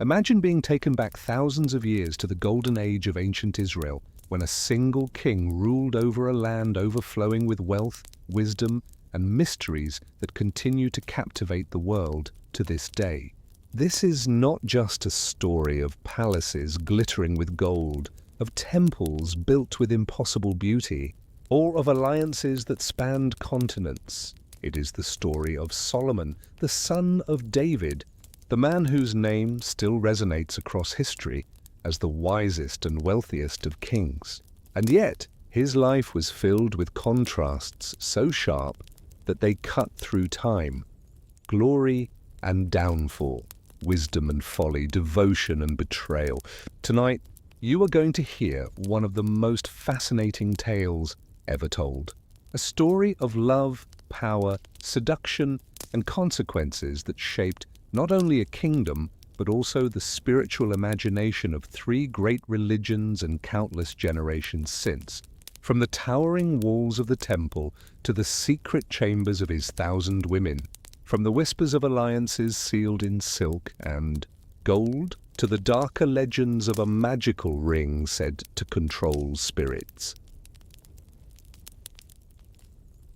Imagine being taken back thousands of years to the golden age of ancient Israel, when a single king ruled over a land overflowing with wealth, wisdom, and mysteries that continue to captivate the world to this day. This is not just a story of palaces glittering with gold, of temples built with impossible beauty, or of alliances that spanned continents. It is the story of Solomon, the son of David, the man whose name still resonates across history as the wisest and wealthiest of kings. And yet, his life was filled with contrasts so sharp that they cut through time. Glory and downfall, wisdom and folly, devotion and betrayal. Tonight, you are going to hear one of the most fascinating tales ever told. A story of love, power, seduction, and consequences that shaped not only a kingdom, but also the spiritual imagination of three great religions and countless generations since. From the towering walls of the temple to the secret chambers of his 1,000 women, from the whispers of alliances sealed in silk and gold to the darker legends of a magical ring said to control spirits.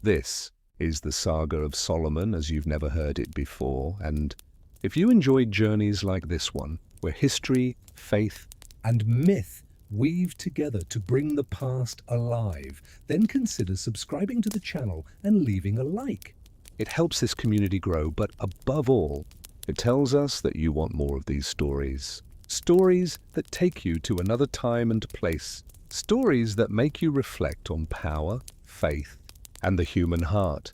This is the saga of Solomon as you've never heard it before, and if you enjoyed journeys like this one, where history, faith, and myth weave together to bring the past alive, then consider subscribing to the channel and leaving a like. It helps this community grow, but above all, it tells us that you want more of these stories. Stories that take you to another time and place. Stories that make you reflect on power, faith, and the human heart.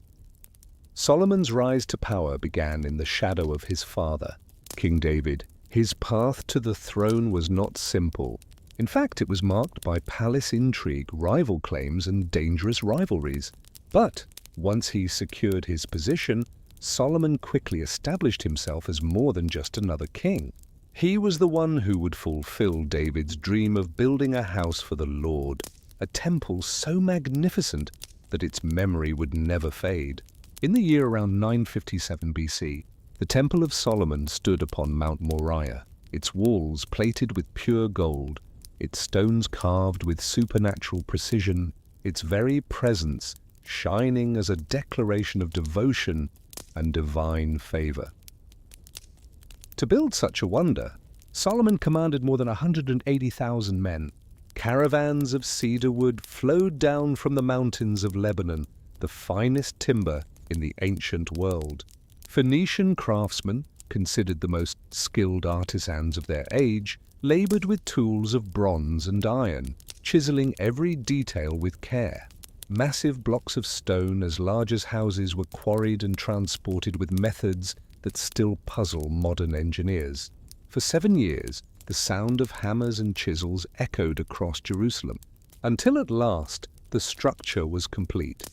Solomon's rise to power began in the shadow of his father, King David. His path to the throne was not simple. In fact, it was marked by palace intrigue, rival claims, and dangerous rivalries. But once he secured his position, Solomon quickly established himself as more than just another king. He was the one who would fulfill David's dream of building a house for the Lord, a temple so magnificent that its memory would never fade. In the year around 957 BC, the Temple of Solomon stood upon Mount Moriah, its walls plated with pure gold, its stones carved with supernatural precision, its very presence shining as a declaration of devotion and divine favor. To build such a wonder, Solomon commanded more than 180,000 men. Caravans of cedar wood flowed down from the mountains of Lebanon, the finest timber in the ancient world. Phoenician craftsmen, considered the most skilled artisans of their age, labored with tools of bronze and iron, chiseling every detail with care. Massive blocks of stone as large as houses were quarried and transported with methods that still puzzle modern engineers. For 7 years, the sound of hammers and chisels echoed across Jerusalem, until at last the structure was complete.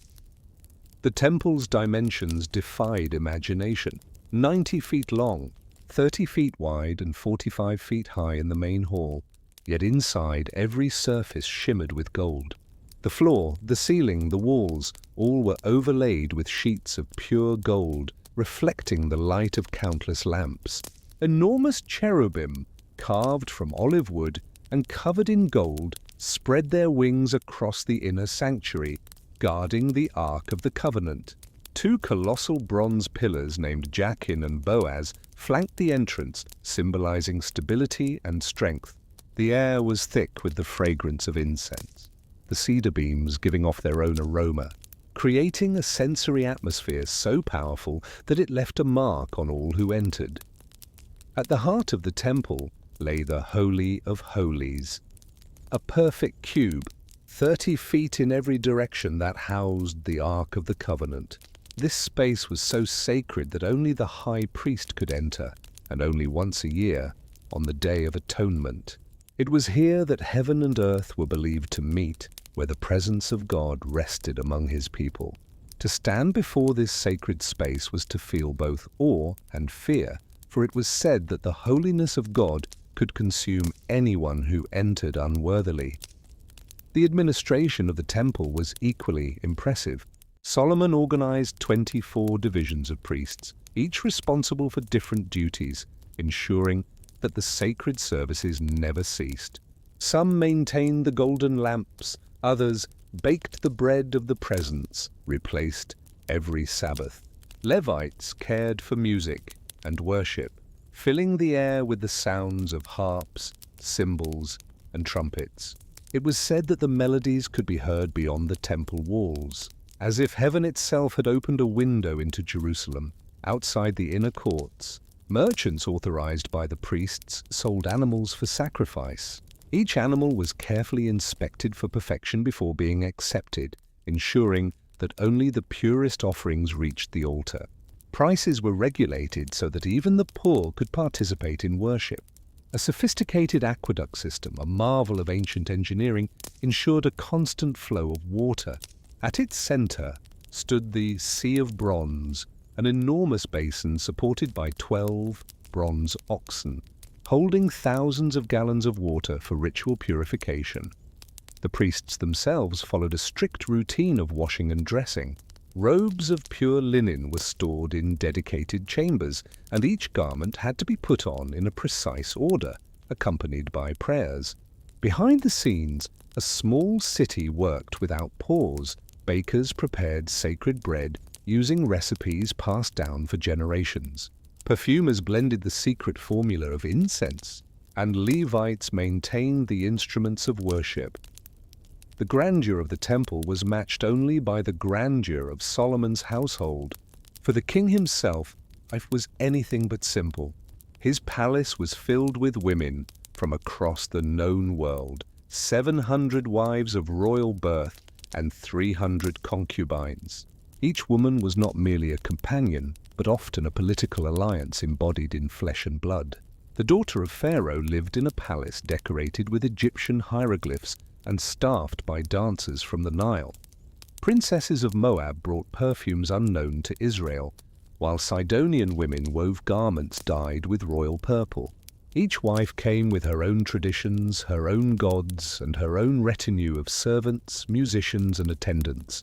The temple's dimensions defied imagination. 90 feet long, 30 feet wide, and 45 feet high in the main hall, yet inside every surface shimmered with gold. The floor, the ceiling, the walls, all were overlaid with sheets of pure gold, reflecting the light of countless lamps. Enormous cherubim, carved from olive wood and covered in gold, spread their wings across the inner sanctuary, guarding the Ark of the Covenant. 2 colossal bronze pillars named Jachin and Boaz flanked the entrance, symbolizing stability and strength. The air was thick with the fragrance of incense, the cedar beams giving off their own aroma, creating a sensory atmosphere so powerful that it left a mark on all who entered. At the heart of the temple lay the Holy of Holies, a perfect cube, 30 feet in every direction, that housed the Ark of the Covenant. This space was so sacred that only the high priest could enter, and only once a year, on the Day of Atonement. It was here that heaven and earth were believed to meet, where the presence of God rested among his people. To stand before this sacred space was to feel both awe and fear, for it was said that the holiness of God could consume anyone who entered unworthily. The administration of the temple was equally impressive. Solomon organized 24 divisions of priests, each responsible for different duties, ensuring that the sacred services never ceased. Some maintained the golden lamps, others baked the bread of the presence, replaced every Sabbath. Levites cared for music and worship, filling the air with the sounds of harps, cymbals, and trumpets. It was said that the melodies could be heard beyond the temple walls, as if heaven itself had opened a window into Jerusalem. Outside the inner courts, merchants authorized by the priests sold animals for sacrifice. Each animal was carefully inspected for perfection before being accepted, ensuring that only the purest offerings reached the altar. Prices were regulated so that even the poor could participate in worship. A sophisticated aqueduct system, a marvel of ancient engineering, ensured a constant flow of water. At its center stood the Sea of Bronze, an enormous basin supported by 12 bronze oxen, holding thousands of gallons of water for ritual purification. The priests themselves followed a strict routine of washing and dressing. Robes of pure linen were stored in dedicated chambers, and each garment had to be put on in a precise order, accompanied by prayers. Behind the scenes, a small city worked without pause. Bakers prepared sacred bread using recipes passed down for generations. Perfumers blended the secret formula of incense, and Levites maintained the instruments of worship. The grandeur of the temple was matched only by the grandeur of Solomon's household. For the king himself, life was anything but simple. His palace was filled with women from across the known world, 700 wives of royal birth and 300 concubines. Each woman was not merely a companion, but often a political alliance embodied in flesh and blood. The daughter of Pharaoh lived in a palace decorated with Egyptian hieroglyphs and staffed by dancers from the Nile. Princesses of Moab brought perfumes unknown to Israel, while Sidonian women wove garments dyed with royal purple. Each wife came with her own traditions, her own gods, and her own retinue of servants, musicians, and attendants.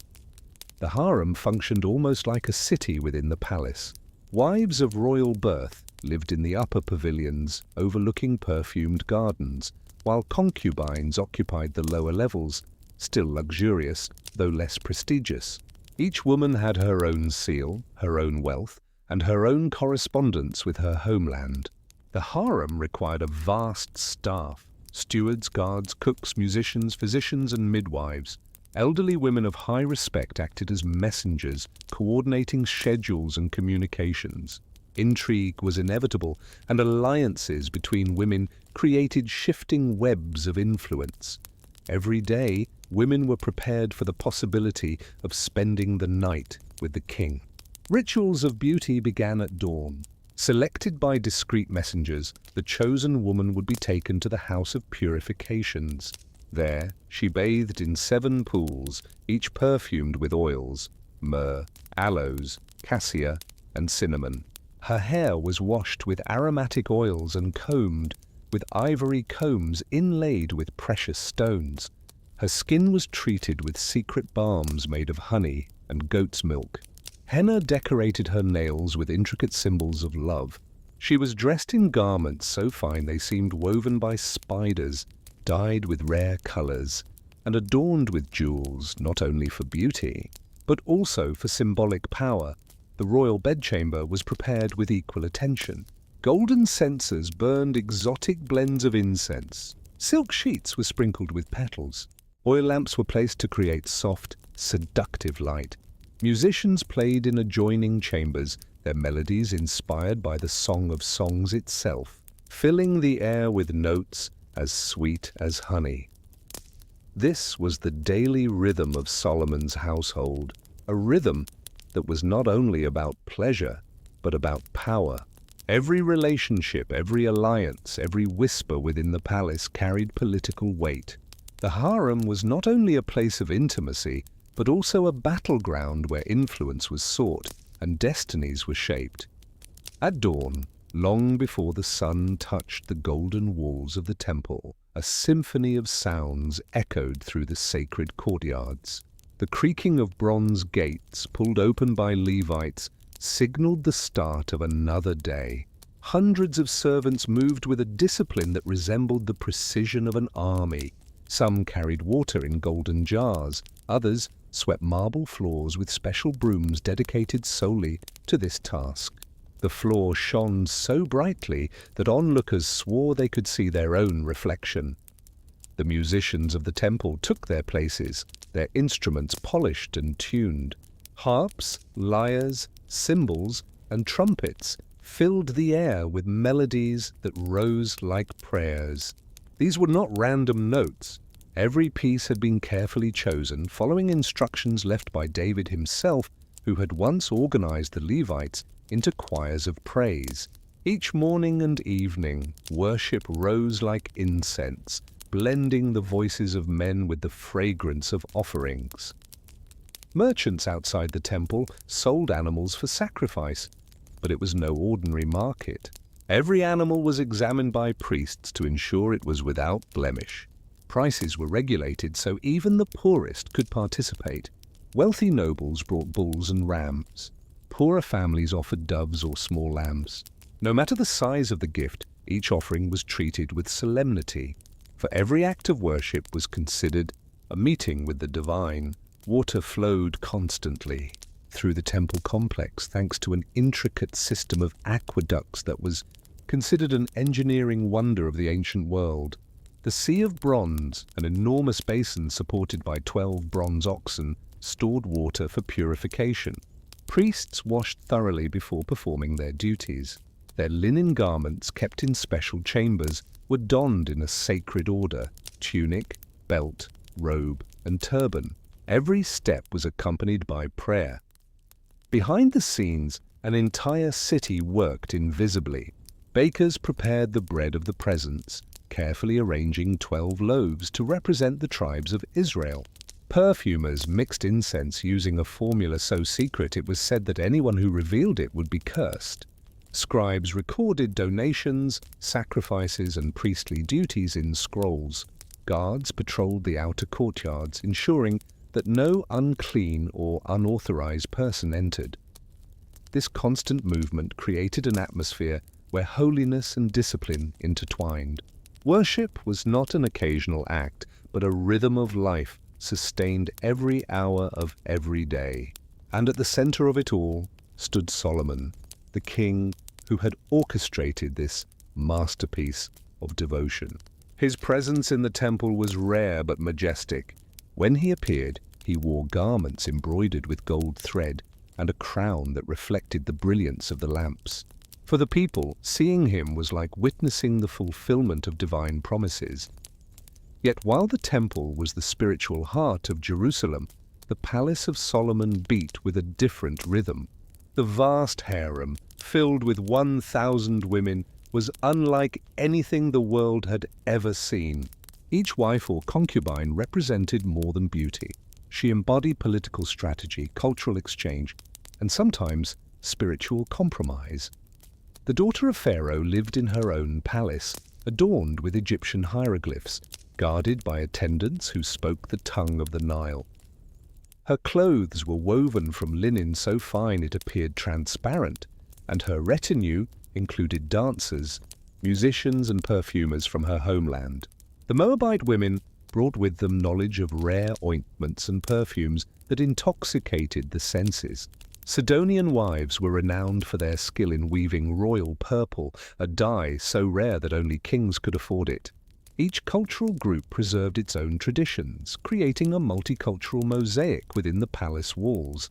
The harem functioned almost like a city within the palace. Wives of royal birth lived in the upper pavilions overlooking perfumed gardens, while concubines occupied the lower levels, still luxurious, though less prestigious. Each woman had her own seal, her own wealth, and her own correspondence with her homeland. The harem required a vast staff: stewards, guards, cooks, musicians, physicians, and midwives. Elderly women of high respect acted as messengers, coordinating schedules and communications. Intrigue was inevitable, and alliances between women created shifting webs of influence. Every day, women were prepared for the possibility of spending the night with the king. Rituals of beauty began at dawn. Selected by discreet messengers, the chosen woman would be taken to the house of purifications. There, she bathed in 7 pools, each perfumed with oils: myrrh, aloes, cassia, and cinnamon. Her hair was washed with aromatic oils and combed with ivory combs inlaid with precious stones. Her skin was treated with secret balms made of honey and goat's milk. Henna decorated her nails with intricate symbols of love. She was dressed in garments so fine they seemed woven by spiders, dyed with rare colors, and adorned with jewels not only for beauty, but also for symbolic power. The royal bedchamber was prepared with equal attention. Golden censers burned exotic blends of incense. Silk sheets were sprinkled with petals. Oil lamps were placed to create soft, seductive light. Musicians played in adjoining chambers, their melodies inspired by the Song of Songs itself, filling the air with notes as sweet as honey. This was the daily rhythm of Solomon's household, a rhythm that was not only about pleasure, but about power. Every relationship, every alliance, every whisper within the palace carried political weight. The harem was not only a place of intimacy, but also a battleground where influence was sought and destinies were shaped. At dawn, long before the sun touched the golden walls of the temple, a symphony of sounds echoed through the sacred courtyards. The creaking of bronze gates, pulled open by Levites, signaled the start of another day. Hundreds of servants moved with a discipline that resembled the precision of an army. Some carried water in golden jars, others swept marble floors with special brooms dedicated solely to this task. The floor shone so brightly that onlookers swore they could see their own reflection. The musicians of the temple took their places, their instruments polished and tuned. Harps, lyres, cymbals, and trumpets filled the air with melodies that rose like prayers. These were not random notes. Every piece had been carefully chosen, following instructions left by David himself, who had once organized the Levites into choirs of praise. Each morning and evening, worship rose like incense, blending the voices of men with the fragrance of offerings. Merchants outside the temple sold animals for sacrifice, but it was no ordinary market. Every animal was examined by priests to ensure it was without blemish. Prices were regulated so even the poorest could participate. Wealthy nobles brought bulls and rams. Poorer families offered doves or small lambs. No matter the size of the gift, each offering was treated with solemnity. For every act of worship was considered a meeting with the divine. Water flowed constantly through the temple complex thanks to an intricate system of aqueducts that was considered an engineering wonder of the ancient world. The Sea of Bronze, an enormous basin supported by 12 bronze oxen, stored water for purification. Priests washed thoroughly before performing their duties. Their linen garments, kept in special chambers, were donned in a sacred order: tunic, belt, robe, and turban. Every step was accompanied by prayer. Behind the scenes, an entire city worked invisibly. Bakers prepared the bread of the presence, carefully arranging 12 loaves to represent the tribes of Israel. Perfumers mixed incense using a formula so secret it was said that anyone who revealed it would be cursed. Scribes recorded donations, sacrifices, and priestly duties in scrolls. Guards patrolled the outer courtyards, ensuring that no unclean or unauthorized person entered. This constant movement created an atmosphere where holiness and discipline intertwined. Worship was not an occasional act, but a rhythm of life sustained every hour of every day. And at the center of it all stood Solomon, the king who had orchestrated this masterpiece of devotion. His presence in the temple was rare but majestic. When he appeared, he wore garments embroidered with gold thread and a crown that reflected the brilliance of the lamps. For the people, seeing him was like witnessing the fulfillment of divine promises. Yet while the temple was the spiritual heart of Jerusalem, the palace of Solomon beat with a different rhythm. The vast harem, filled with 1,000 women, was unlike anything the world had ever seen. Each wife or concubine represented more than beauty. She embodied political strategy, cultural exchange, and sometimes spiritual compromise. The daughter of Pharaoh lived in her own palace, adorned with Egyptian hieroglyphs, guarded by attendants who spoke the tongue of the Nile. Her clothes were woven from linen so fine it appeared transparent, and her retinue included dancers, musicians, and perfumers from her homeland. The Moabite women brought with them knowledge of rare ointments and perfumes that intoxicated the senses. Sidonian wives were renowned for their skill in weaving royal purple, a dye so rare that only kings could afford it. Each cultural group preserved its own traditions, creating a multicultural mosaic within the palace walls.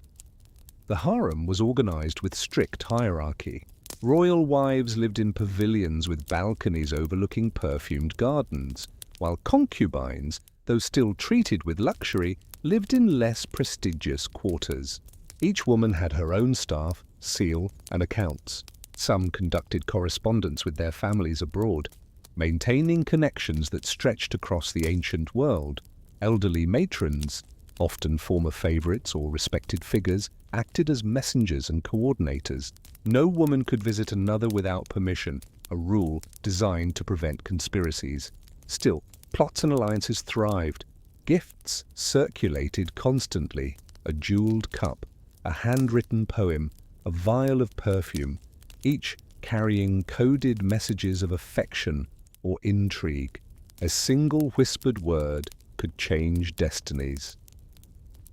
The harem was organized with strict hierarchy. Royal wives lived in pavilions with balconies overlooking perfumed gardens, while concubines, though still treated with luxury, lived in less prestigious quarters. Each woman had her own staff, seal, and accounts. Some conducted correspondence with their families abroad, maintaining connections that stretched across the ancient world. Elderly matrons, often former favorites or respected figures, acted as messengers and coordinators. No woman could visit another without permission, a rule designed to prevent conspiracies. Still, plots and alliances thrived. Gifts circulated constantly: a jeweled cup, a handwritten poem, a vial of perfume, each carrying coded messages of affection or intrigue. A single whispered word could change destinies.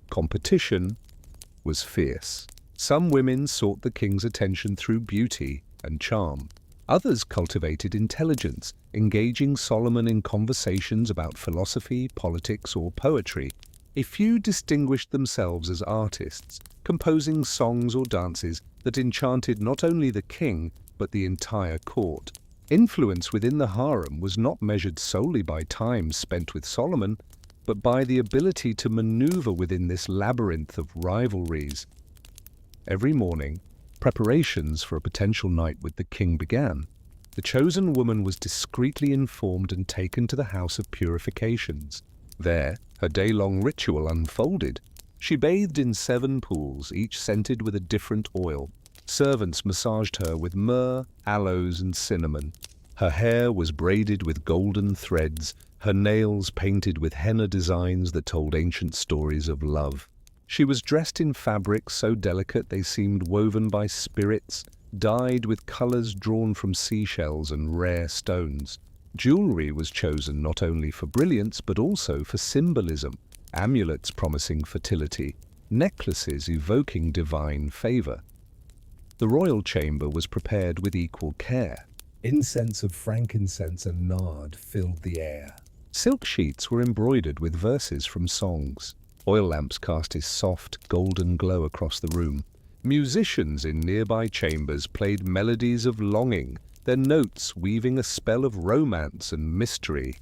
Competition was fierce. Some women sought the king's attention through beauty and charm. Others cultivated intelligence, engaging Solomon in conversations about philosophy, politics, or poetry. A few distinguished themselves as artists, composing songs or dances that enchanted not only the king, but the entire court. Influence within the harem was not measured solely by time spent with Solomon, but by the ability to maneuver within this labyrinth of rivalries. Every morning, preparations for a potential night with the king began. The chosen woman was discreetly informed and taken to the house of purifications. There, her day-long ritual unfolded. She bathed in 7 pools, each scented with a different oil. Servants massaged her with myrrh, aloes, and cinnamon. Her hair was braided with golden threads, her nails painted with henna designs that told ancient stories of love. She was dressed in fabrics so delicate they seemed woven by spirits, dyed with colors drawn from seashells and rare stones. Jewelry was chosen not only for brilliance but also for symbolism, amulets promising fertility, necklaces evoking divine favor. The royal chamber was prepared with equal care. Incense of frankincense and nard filled the air. Silk sheets were embroidered with verses from songs. Oil lamps cast a soft, golden glow across the room. Musicians in nearby chambers played melodies of longing, their notes weaving a spell of romance and mystery.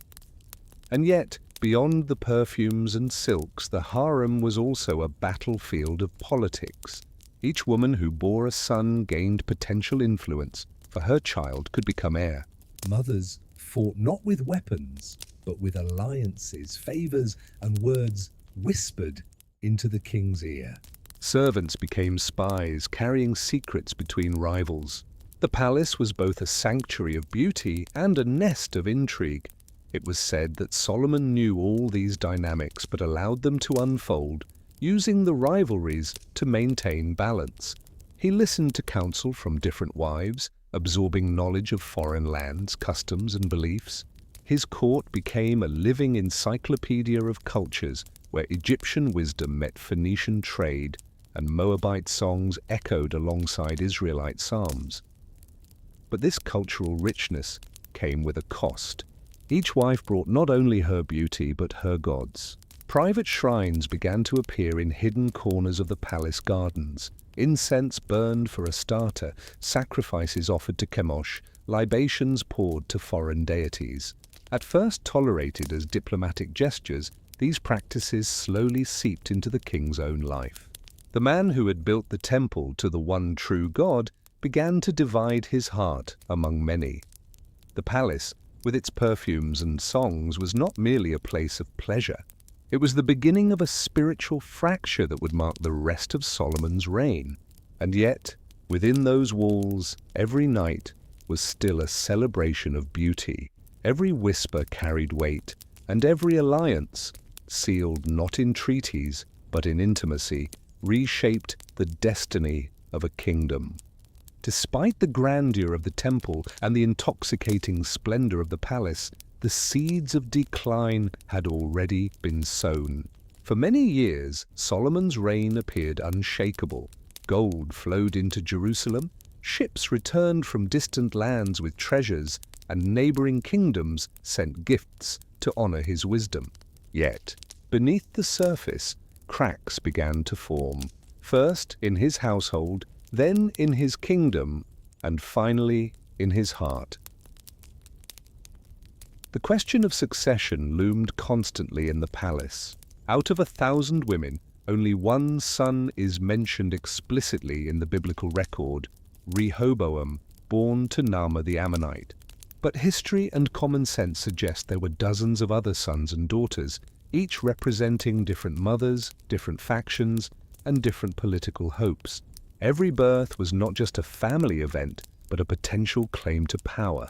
And yet, beyond the perfumes and silks, the harem was also a battlefield of politics. Each woman who bore a son gained potential influence, for her child could become heir. Mothers fought not with weapons, but with alliances, favors, and words whispered into the king's ear. Servants became spies, carrying secrets between rivals. The palace was both a sanctuary of beauty and a nest of intrigue. It was said that Solomon knew all these dynamics but allowed them to unfold, using the rivalries to maintain balance. He listened to counsel from different wives, absorbing knowledge of foreign lands, customs, and beliefs. His court became a living encyclopedia of cultures, where Egyptian wisdom met Phoenician trade, and Moabite songs echoed alongside Israelite psalms. But this cultural richness came with a cost. Each wife brought not only her beauty, but her gods. Private shrines began to appear in hidden corners of the palace gardens. Incense burned for Astarte, sacrifices offered to Chemosh, libations poured to foreign deities. At first tolerated as diplomatic gestures, these practices slowly seeped into the king's own life. The man who had built the temple to the one true God began to divide his heart among many. The palace, with its perfumes and songs, was not merely a place of pleasure. It was the beginning of a spiritual fracture that would mark the rest of Solomon's reign. And yet, within those walls, every night was still a celebration of beauty. Every whisper carried weight, and every alliance, sealed not in treaties but in intimacy, reshaped the destiny of a kingdom. Despite the grandeur of the temple and the intoxicating splendor of the palace, the seeds of decline had already been sown. For many years, Solomon's reign appeared unshakable. Gold flowed into Jerusalem, ships returned from distant lands with treasures, and neighboring kingdoms sent gifts to honor his wisdom. Yet, beneath the surface, cracks began to form, first in his household, then in his kingdom, and finally in his heart. The question of succession loomed constantly in the palace. Out of 1,000 women, only one son is mentioned explicitly in the biblical record, Rehoboam, born to Naamah the Ammonite. But history and common sense suggest there were dozens of other sons and daughters, each representing different mothers, different factions, and different political hopes. Every birth was not just a family event, but a potential claim to power.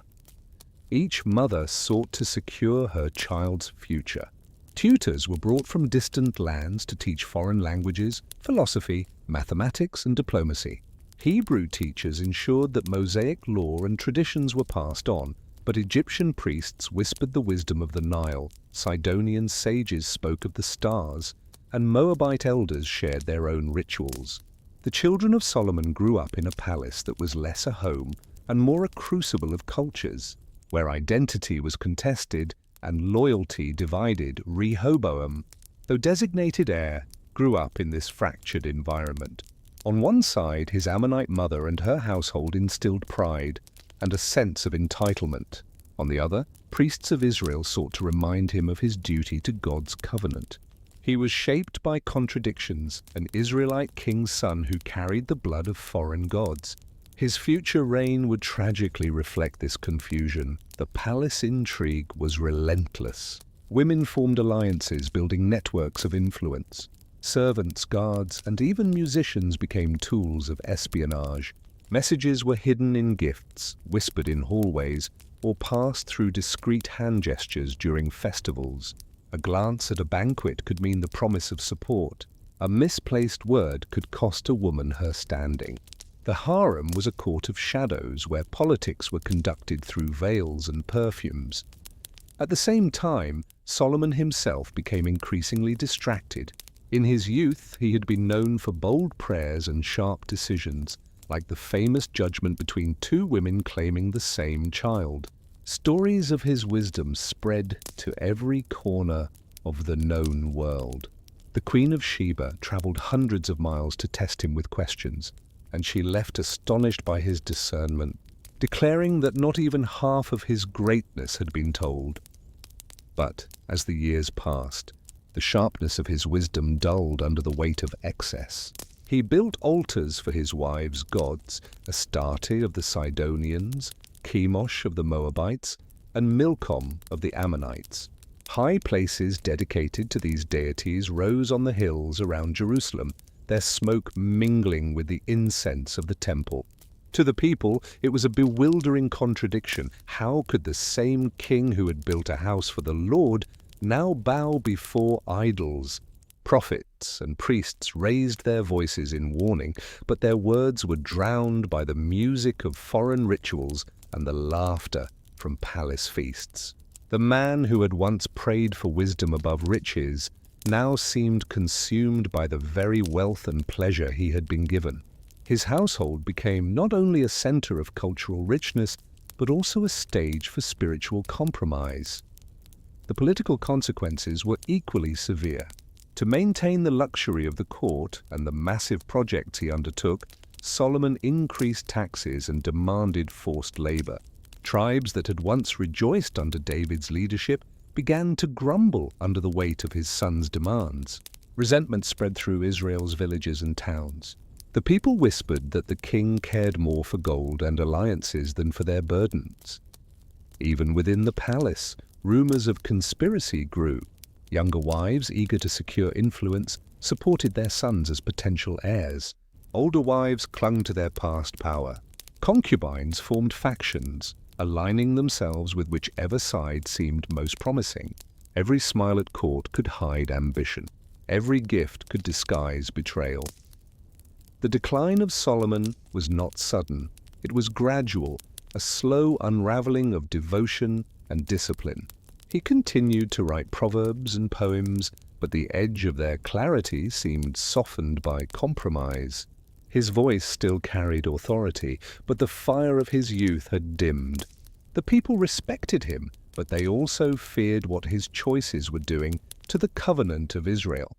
Each mother sought to secure her child's future. Tutors were brought from distant lands to teach foreign languages, philosophy, mathematics, and diplomacy. Hebrew teachers ensured that Mosaic law and traditions were passed on, but Egyptian priests whispered the wisdom of the Nile, Sidonian sages spoke of the stars, and Moabite elders shared their own rituals. The children of Solomon grew up in a palace that was less a home and more a crucible of cultures, where identity was contested and loyalty divided. Rehoboam, though designated heir, grew up in this fractured environment. On one side, his Ammonite mother and her household instilled pride and a sense of entitlement. On the other, priests of Israel sought to remind him of his duty to God's covenant. He was shaped by contradictions, an Israelite king's son who carried the blood of foreign gods. His future reign would tragically reflect this confusion. The palace intrigue was relentless. Women formed alliances, building networks of influence. Servants, guards, and even musicians became tools of espionage. Messages were hidden in gifts, whispered in hallways, or passed through discreet hand gestures during festivals. A glance at a banquet could mean the promise of support. A misplaced word could cost a woman her standing. The harem was a court of shadows where politics were conducted through veils and perfumes. At the same time, Solomon himself became increasingly distracted. In his youth, he had been known for bold prayers and sharp decisions, like the famous judgment between two women claiming the same child. Stories of his wisdom spread to every corner of the known world. The Queen of Sheba traveled hundreds of miles to test him with questions, and she left astonished by his discernment, declaring that not even half of his greatness had been told. But as the years passed, the sharpness of his wisdom dulled under the weight of excess. He built altars for his wives' gods, Astarte of the Sidonians, Chemosh of the Moabites, and Milcom of the Ammonites. High places dedicated to these deities rose on the hills around Jerusalem, their smoke mingling with the incense of the temple. To the people, it was a bewildering contradiction. How could the same king who had built a house for the Lord now bow before idols? Prophets and priests raised their voices in warning, but their words were drowned by the music of foreign rituals and the laughter from palace feasts. The man who had once prayed for wisdom above riches now seemed consumed by the very wealth and pleasure he had been given. His household became not only a center of cultural richness, but also a stage for spiritual compromise. The political consequences were equally severe. To maintain the luxury of the court and the massive projects he undertook, Solomon increased taxes and demanded forced labor. Tribes that had once rejoiced under David's leadership began to grumble under the weight of his son's demands. Resentment spread through Israel's villages and towns. The people whispered that the king cared more for gold and alliances than for their burdens. Even within the palace, rumors of conspiracy grew. Younger wives, eager to secure influence, supported their sons as potential heirs. Older wives clung to their past power. Concubines formed factions, aligning themselves with whichever side seemed most promising. Every smile at court could hide ambition. Every gift could disguise betrayal. The decline of Solomon was not sudden. It was gradual, a slow unraveling of devotion and discipline. He continued to write proverbs and poems, but the edge of their clarity seemed softened by compromise. His voice still carried authority, but the fire of his youth had dimmed. The people respected him, but they also feared what his choices were doing to the covenant of Israel.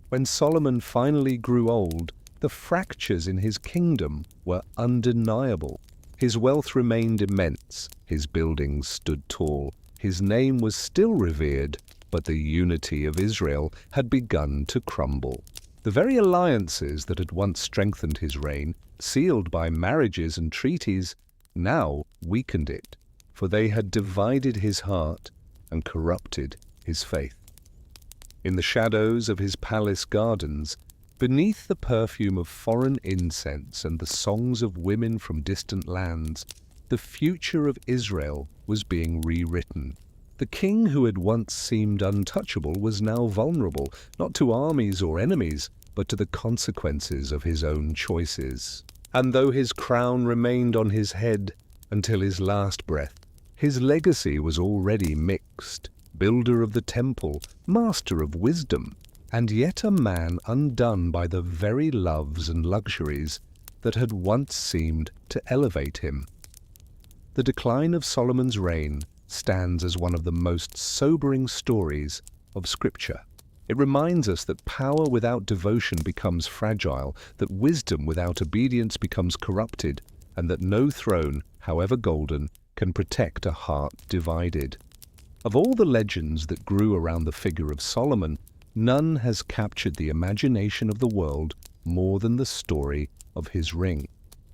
When Solomon finally grew old, the fractures in his kingdom were undeniable. His wealth remained immense, his buildings stood tall, his name was still revered, but the unity of Israel had begun to crumble. The very alliances that had once strengthened his reign, sealed by marriages and treaties, now weakened it, for they had divided his heart and corrupted his faith. In the shadows of his palace gardens, beneath the perfume of foreign incense and the songs of women from distant lands, the future of Israel was being rewritten. The king who had once seemed untouchable was now vulnerable, not to armies or enemies, but to the consequences of his own choices. And though his crown remained on his head until his last breath, his legacy was already mixed, builder of the temple, master of wisdom, and yet a man undone by the very loves and luxuries that had once seemed to elevate him. The decline of Solomon's reign stands as one of the most sobering stories of Scripture. It reminds us that power without devotion becomes fragile, that wisdom without obedience becomes corrupted, and that no throne, however golden, can protect a heart divided. Of all the legends that grew around the figure of Solomon, none has captured the imagination of the world more than the story of his ring.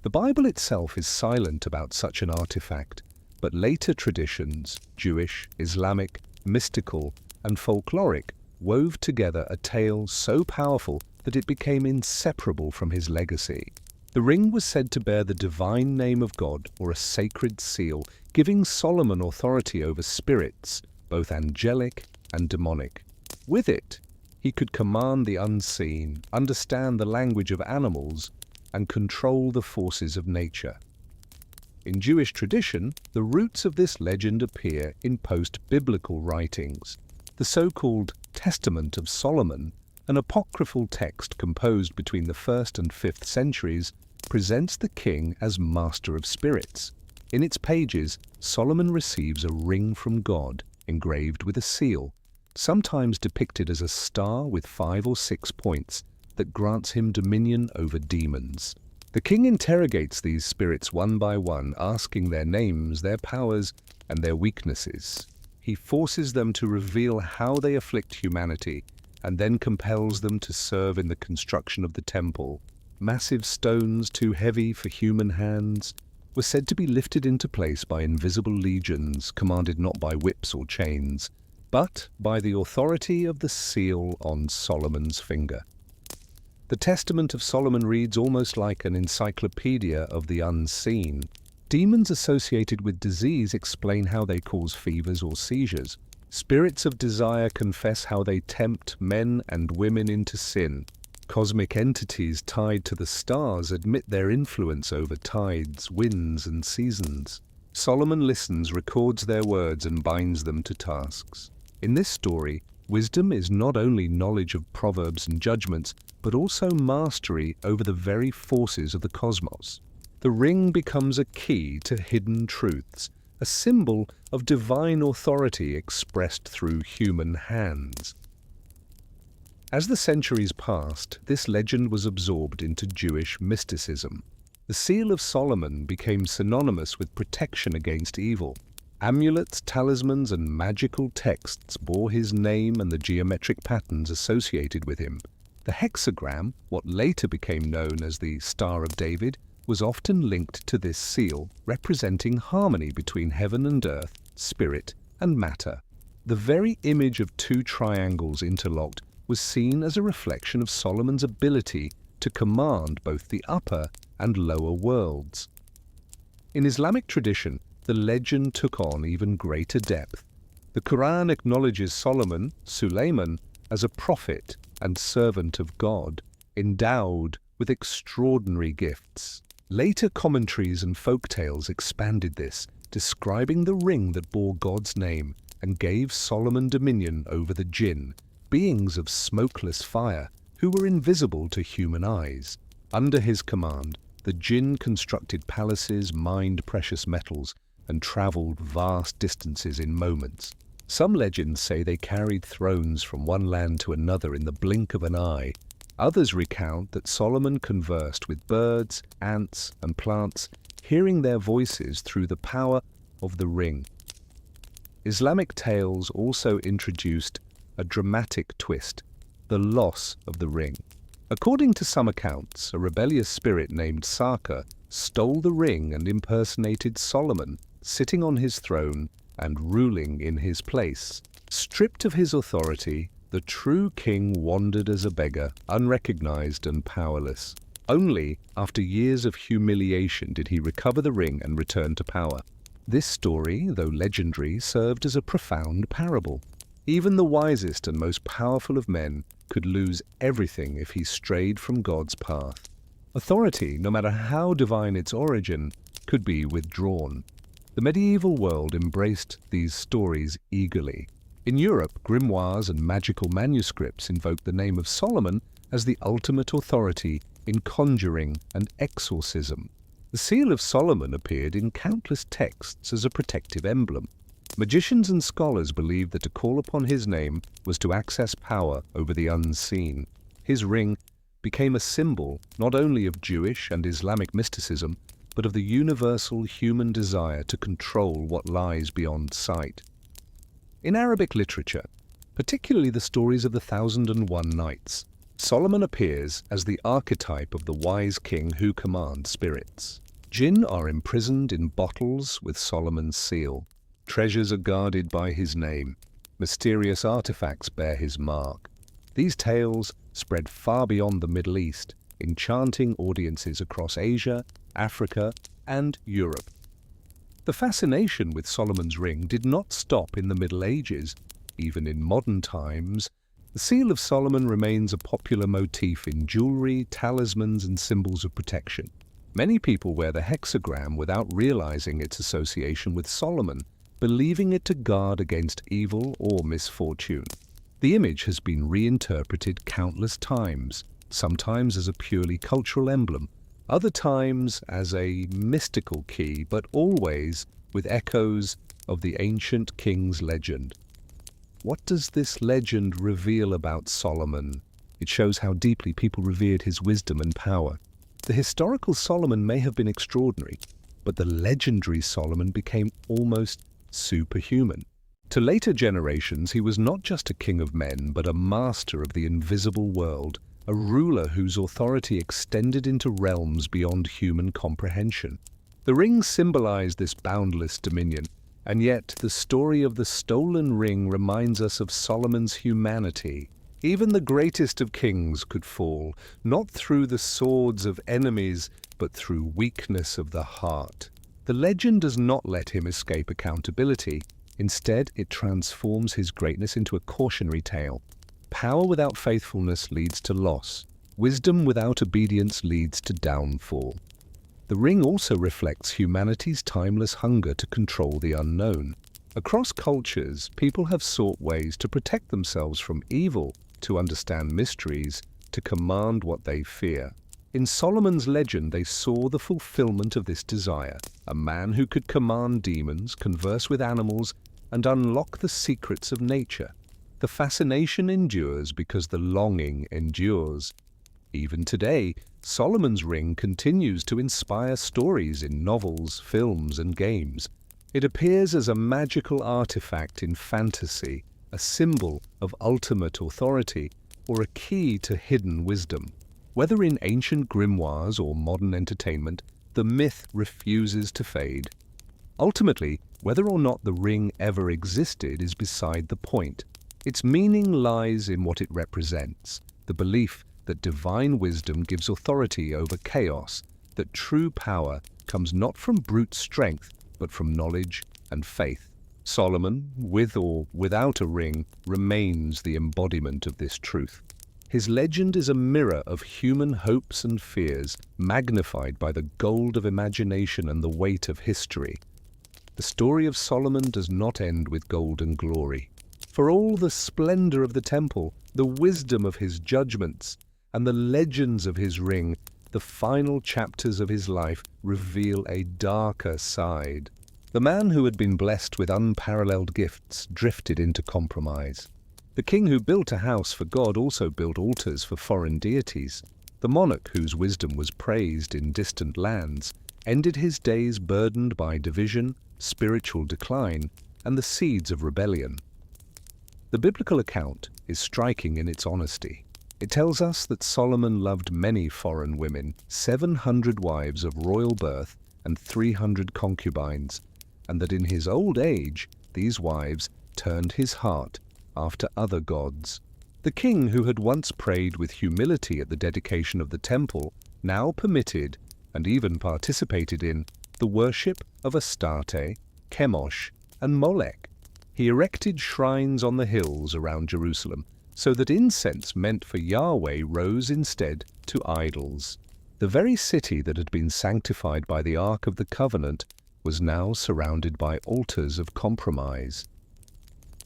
The Bible itself is silent about such an artifact, but later traditions, Jewish, Islamic, mystical, and folkloric, wove together a tale so powerful that it became inseparable from his legacy. The ring was said to bear the divine name of God or a sacred seal, giving Solomon authority over spirits, both angelic and demonic. With it, he could command the unseen, understand the language of animals, and control the forces of nature. In Jewish tradition, the roots of this legend appear in post-biblical writings. The so-called Testament of Solomon, an apocryphal text composed between the 1st and 5th centuries, presents the king as master of spirits. In its pages, Solomon receives a ring from God, engraved with a seal, sometimes depicted as a star with 5 or 6 points, that grants him dominion over demons. The king interrogates these spirits one by one, asking their names, their powers, and their weaknesses. He forces them to reveal how they afflict humanity, and then compels them to serve in the construction of the temple. Massive stones too heavy for human hands were said to be lifted into place by invisible legions, commanded not by whips or chains, but by the authority of the seal on Solomon's finger. The Testament of Solomon reads almost like an encyclopedia of the unseen. Demons associated with disease explain how they cause fevers or seizures. Spirits of desire confess how they tempt men and women into sin. Cosmic entities tied to the stars admit their influence over tides, winds, and seasons. Solomon listens, records their words, and binds them to tasks. In this story, wisdom is not only knowledge of proverbs and judgments, but also mastery over the very forces of the cosmos. The ring becomes a key to hidden truths, a symbol of divine authority expressed through human hands. As the centuries passed, this legend was absorbed into Jewish mysticism. The Seal of Solomon became synonymous with protection against evil. Amulets, talismans, and magical texts bore his name and the geometric patterns associated with him. The hexagram, what later became known as the Star of David, was often linked to this seal, representing harmony between heaven and earth, spirit and matter. The very image of 2 triangles interlocked was seen as a reflection of Solomon's ability to command both the upper and lower worlds. In Islamic tradition, the legend took on even greater depth. The Quran acknowledges Solomon, Suleiman, as a prophet and servant of God, endowed with extraordinary gifts. Later commentaries and folk tales expanded this, describing the ring that bore God's name and gave Solomon dominion over the jinn, beings of smokeless fire, who were invisible to human eyes. Under his command, the jinn constructed palaces, mined precious metals, and traveled vast distances in moments. Some legends say they carried thrones from one land to another in the blink of an eye. Others recount that Solomon conversed with birds, ants, and plants, hearing their voices through the power of the ring. Islamic tales also introduced a dramatic twist, the loss of the ring. According to some accounts, a rebellious spirit named Saka stole the ring and impersonated Solomon, sitting on his throne and ruling in his place. Stripped of his authority, the true king wandered as a beggar, unrecognized and powerless. Only after years of humiliation did he recover the ring and return to power. This story, though legendary, served as a profound parable. Even the wisest and most powerful of men could lose everything if he strayed from God's path. Authority, no matter how divine its origin, could be withdrawn. The medieval world embraced these stories eagerly. In Europe, grimoires and magical manuscripts invoked the name of Solomon as the ultimate authority in conjuring and exorcism. The seal of Solomon appeared in countless texts as a protective emblem. Magicians and scholars believed that to call upon his name was to access power over the unseen. His ring became a symbol not only of Jewish and Islamic mysticism, but of the universal human desire to control what lies beyond sight. In Arabic literature, particularly the stories of the 1001 Nights, Solomon appears as the archetype of the wise king who commands spirits. Jinn are imprisoned in bottles with Solomon's seal. Treasures are guarded by his name. Mysterious artifacts bear his mark. These tales spread far beyond the Middle East, enchanting audiences across Asia, Africa, and Europe. The fascination with Solomon's ring did not stop in the Middle Ages. Even in modern times, the Seal of Solomon remains a popular motif in jewelry, talismans, and symbols of protection. Many people wear the hexagram without realizing its association with Solomon, believing it to guard against evil or misfortune. The image has been reinterpreted countless times, sometimes as a purely cultural emblem, other times as a mystical key, but always with echoes of the ancient king's legend. What does this legend reveal about Solomon? It shows how deeply people revered his wisdom and power. The historical Solomon may have been extraordinary, but the legendary Solomon became almost superhuman. To later generations, he was not just a king of men, but a master of the invisible world, a ruler whose authority extended into realms beyond human comprehension. The ring symbolized this boundless dominion, and yet the story of the stolen ring reminds us of Solomon's humanity. Even the greatest of kings could fall, not through the swords of enemies, but through weakness of the heart. The legend does not let him escape accountability. Instead, it transforms his greatness into a cautionary tale. Power without faithfulness leads to loss. Wisdom without obedience leads to downfall. The ring also reflects humanity's timeless hunger to control the unknown. Across cultures, people have sought ways to protect themselves from evil, to understand mysteries, to command what they fear. In Solomon's legend, they saw the fulfillment of this desire, a man who could command demons, converse with animals, and unlock the secrets of nature. The fascination endures because the longing endures. Even today, Solomon's ring continues to inspire stories in novels, films, and games. It appears as a magical artifact in fantasy, a symbol of ultimate authority, or a key to hidden wisdom. Whether in ancient grimoires or modern entertainment, the myth refuses to fade. Ultimately, whether or not the ring ever existed is beside the point. Its meaning lies in what it represents, the belief that divine wisdom gives authority over chaos, that true power comes not from brute strength, but from knowledge and faith. Solomon, with or without a ring, remains the embodiment of this truth. His legend is a mirror of human hopes and fears, magnified by the gold of imagination and the weight of history. The story of Solomon does not end with gold and glory. For all the splendor of the temple, the wisdom of his judgments, and the legends of his ring, the final chapters of his life reveal a darker side. The man who had been blessed with unparalleled gifts drifted into compromise. The king who built a house for God also built altars for foreign deities. The monarch whose wisdom was praised in distant lands ended his days burdened by division, spiritual decline, and the seeds of rebellion. The biblical account is striking in its honesty. It tells us that Solomon loved many foreign women, 700 wives of royal birth and 300 concubines, and that in his old age these wives turned his heart after other gods. The king, who had once prayed with humility at the dedication of the temple, now permitted, and even participated in, the worship of Astarte, Chemosh, and Molech. He erected shrines on the hills around Jerusalem, so that incense meant for Yahweh rose instead to idols. The very city that had been sanctified by the Ark of the Covenant was now surrounded by altars of compromise.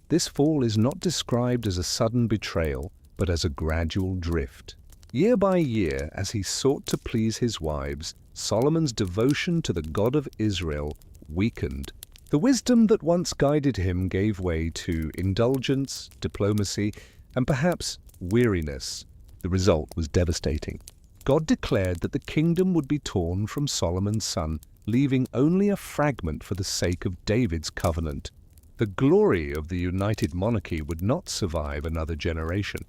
This fall is not described as a sudden betrayal, but as a gradual drift. Year by year, as he sought to please his wives, Solomon's devotion to the God of Israel weakened. The wisdom that once guided him gave way to indulgence, diplomacy, and perhaps weariness. The result was devastating. God declared that the kingdom would be torn from Solomon's son, leaving only a fragment for the sake of David's covenant. The glory of the united monarchy would not survive another generation.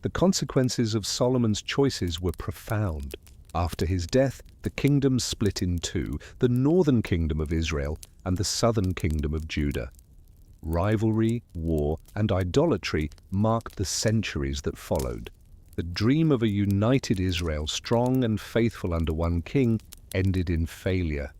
The consequences of Solomon's choices were profound. After his death, the kingdom split in two, the northern kingdom of Israel and the southern kingdom of Judah. Rivalry, war, and idolatry marked the centuries that followed. The dream of a united Israel, strong and faithful under one king, ended in failure.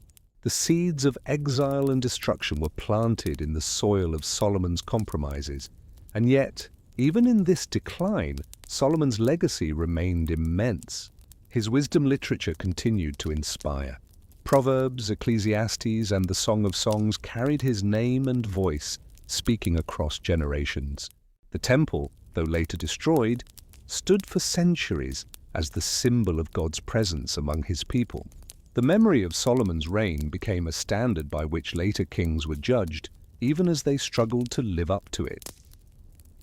The seeds of exile and destruction were planted in the soil of Solomon's compromises, and yet, even in this decline, Solomon's legacy remained immense. His wisdom literature continued to inspire. Proverbs, Ecclesiastes, and the Song of Songs carried his name and voice, speaking across generations. The temple, though later destroyed, stood for centuries as the symbol of God's presence among his people. The memory of Solomon's reign became a standard by which later kings were judged, even as they struggled to live up to it.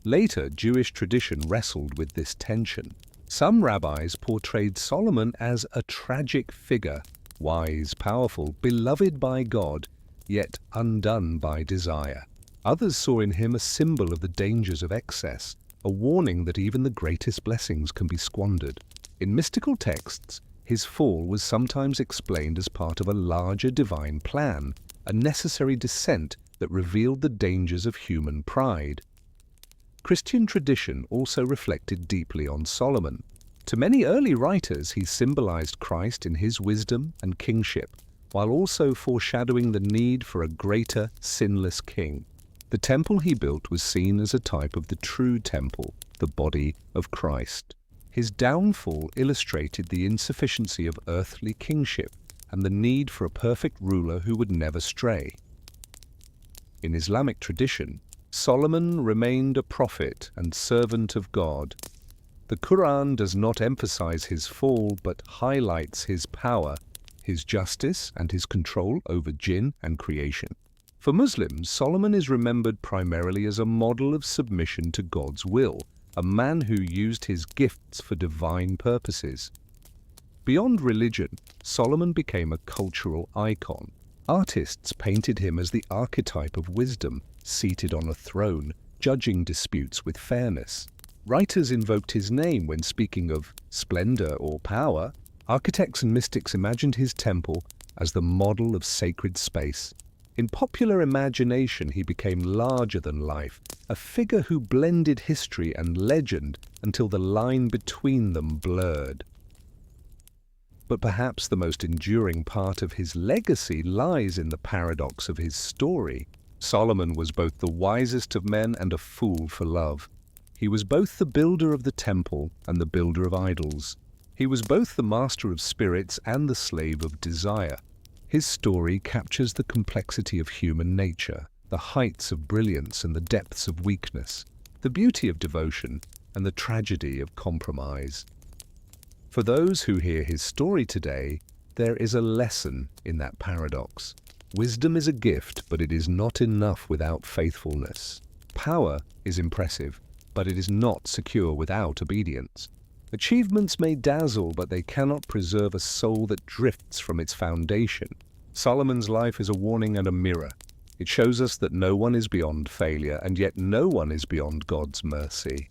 Later, Jewish tradition wrestled with this tension. Some rabbis portrayed Solomon as a tragic figure, wise, powerful, beloved by God, yet undone by desire. Others saw in him a symbol of the dangers of excess, a warning that even the greatest blessings can be squandered. In mystical texts, his fall was sometimes explained as part of a larger divine plan, a necessary descent that revealed the dangers of human pride. Christian tradition also reflected deeply on Solomon. To many early writers, he symbolized Christ in his wisdom and kingship, while also foreshadowing the need for a greater, sinless king. The temple he built was seen as a type of the true temple, the body of Christ. His downfall illustrated the insufficiency of earthly kingship and the need for a perfect ruler who would never stray. In Islamic tradition, Solomon remained a prophet and servant of God. The Quran does not emphasize his fall but highlights his power, his justice, and his control over jinn and creation. For Muslims, Solomon is remembered primarily as a model of submission to God's will, a man who used his gifts for divine purposes. Beyond religion, Solomon became a cultural icon. Artists painted him as the archetype of wisdom, seated on a throne, judging disputes with fairness. Writers invoked his name when speaking of splendor or power. Architects and mystics imagined his temple as the model of sacred space. In popular imagination, he became larger than life, a figure who blended history and legend until the line between them blurred. But perhaps the most enduring part of his legacy lies in the paradox of his story. Solomon was both the wisest of men and a fool for love. He was both the builder of the temple and the builder of idols. He was both the master of spirits and the slave of desire. His story captures the complexity of human nature, the heights of brilliance and the depths of weakness, the beauty of devotion and the tragedy of compromise. For those who hear his story today, there is a lesson in that paradox. Wisdom is a gift, but it is not enough without faithfulness. Power is impressive, but it is not secure without obedience. Achievements may dazzle, but they cannot preserve a soul that drifts from its foundation. Solomon's life is a warning and a mirror. It shows us that no one is beyond failure, and yet no one is beyond God's mercy.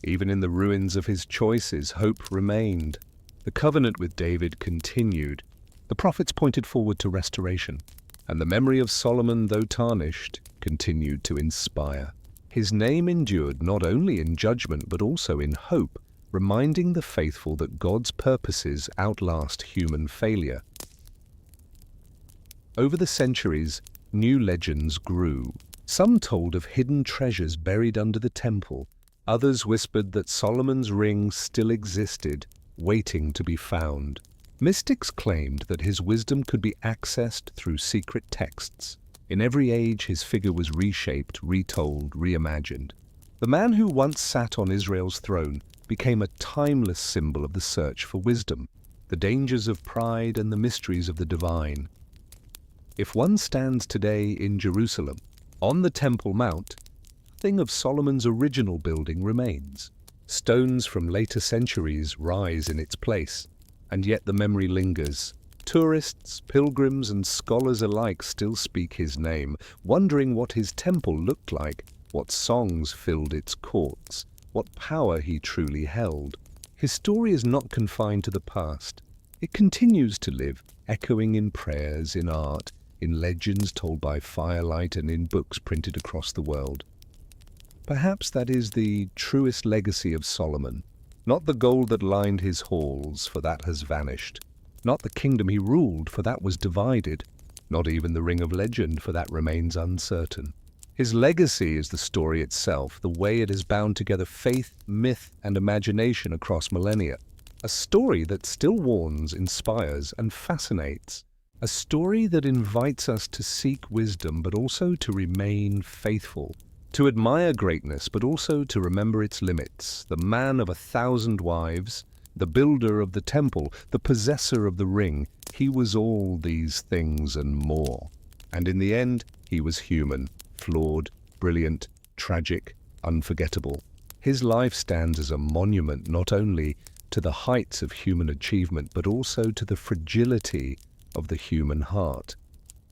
Even in the ruins of his choices, hope remained. The covenant with David continued. The prophets pointed forward to restoration, and the memory of Solomon, though tarnished, continued to inspire. His name endured not only in judgment but also in hope, reminding the faithful that God's purposes outlast human failure. Over the centuries, new legends grew. Some told of hidden treasures buried under the temple. Others whispered that Solomon's ring still existed, waiting to be found. Mystics claimed that his wisdom could be accessed through secret texts. In every age, his figure was reshaped, retold, reimagined. The man who once sat on Israel's throne became a timeless symbol of the search for wisdom, the dangers of pride and the mysteries of the divine. If one stands today in Jerusalem, on the Temple Mount, nothing of Solomon's original building remains. Stones from later centuries rise in its place, and yet the memory lingers. Tourists, pilgrims, and scholars alike still speak his name, wondering what his temple looked like, what songs filled its courts, what power he truly held. His story is not confined to the past. It continues to live, echoing in prayers, in art, in legends told by firelight, and in books printed across the world. Perhaps that is the truest legacy of Solomon. Not the gold that lined his halls, for that has vanished. Not the kingdom he ruled, for that was divided. Not even the ring of legend, for that remains uncertain. His legacy is the story itself, the way it has bound together faith, myth, and imagination across millennia. A story that still warns, inspires, and fascinates. A story that invites us to seek wisdom, but also to remain faithful. To admire greatness, but also to remember its limits. The man of 1,000 wives, the builder of the temple, the possessor of the ring, he was all these things and more. And in the end, he was human, flawed, brilliant, tragic, unforgettable. His life stands as a monument not only to the heights of human achievement, but also to the fragility of the human heart.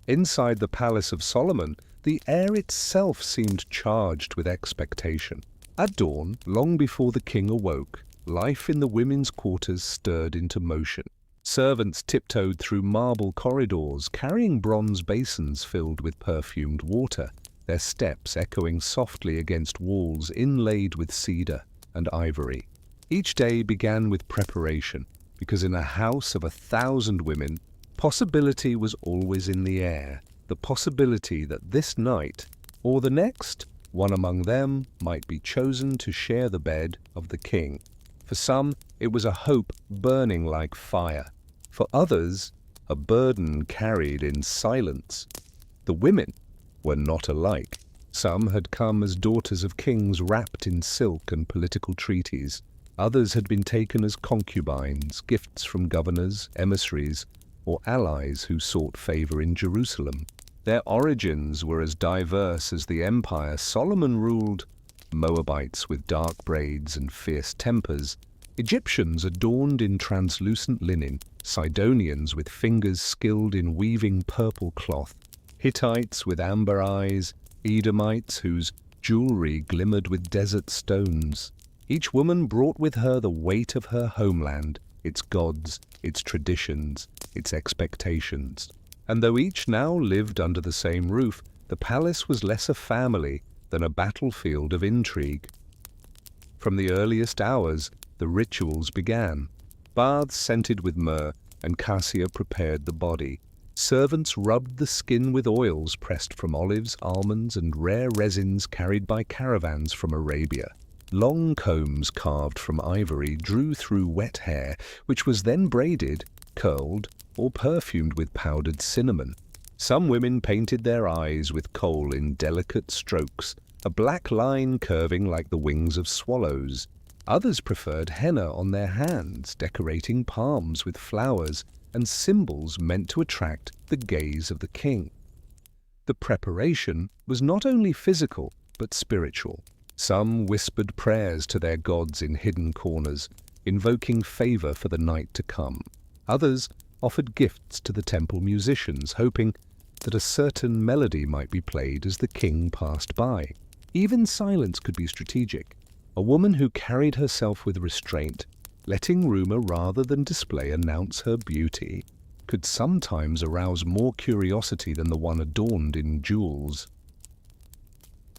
Inside the palace of Solomon, the air itself seemed charged with expectation. At dawn, long before the king awoke, life in the women's quarters stirred into motion. Servants tiptoed through marble corridors, carrying bronze basins filled with perfumed water, their steps echoing softly against walls inlaid with cedar and ivory. Each day began with preparation, because in a house of 1,000 women, possibility was always in the air. The possibility that this night, or the next, one among them might be chosen to share the bed of the king. For some, it was a hope burning like fire. For others, a burden carried in silence. The women were not alike. Some had come as daughters of kings wrapped in silk and political treaties. Others had been taken as concubines, gifts from governors, emissaries, or allies who sought favor in Jerusalem. Their origins were as diverse as the empire Solomon ruled: Moabites with dark braids and fierce tempers, Egyptians adorned in translucent linen, Sidonians with fingers skilled in weaving purple cloth, Hittites with amber eyes, Edomites whose jewelry glimmered with desert stones. Each woman brought with her the weight of her homeland, its gods, its traditions, its expectations. And though each now lived under the same roof, the palace was less a family than a battlefield of intrigue. From the earliest hours, the rituals began. Baths scented with myrrh and cassia prepared the body. Servants rubbed the skin with oils pressed from olives, almonds, and rare resins carried by caravans from Arabia. Long combs carved from ivory drew through wet hair, which was then braided, curled, or perfumed with powdered cinnamon. Some women painted their eyes with kohl in delicate strokes, a black line curving like the wings of swallows. Others preferred henna on their hands, decorating palms with flowers and symbols meant to attract the gaze of the king. The preparation was not only physical, but spiritual. Some whispered prayers to their gods in hidden corners, invoking favor for the night to come. Others offered gifts to the temple musicians, hoping that a certain melody might be played as the king passed by. Even silence could be strategic. A woman who carried herself with restraint, letting rumor rather than display announce her beauty, could sometimes arouse more curiosity than the one adorned in jewels.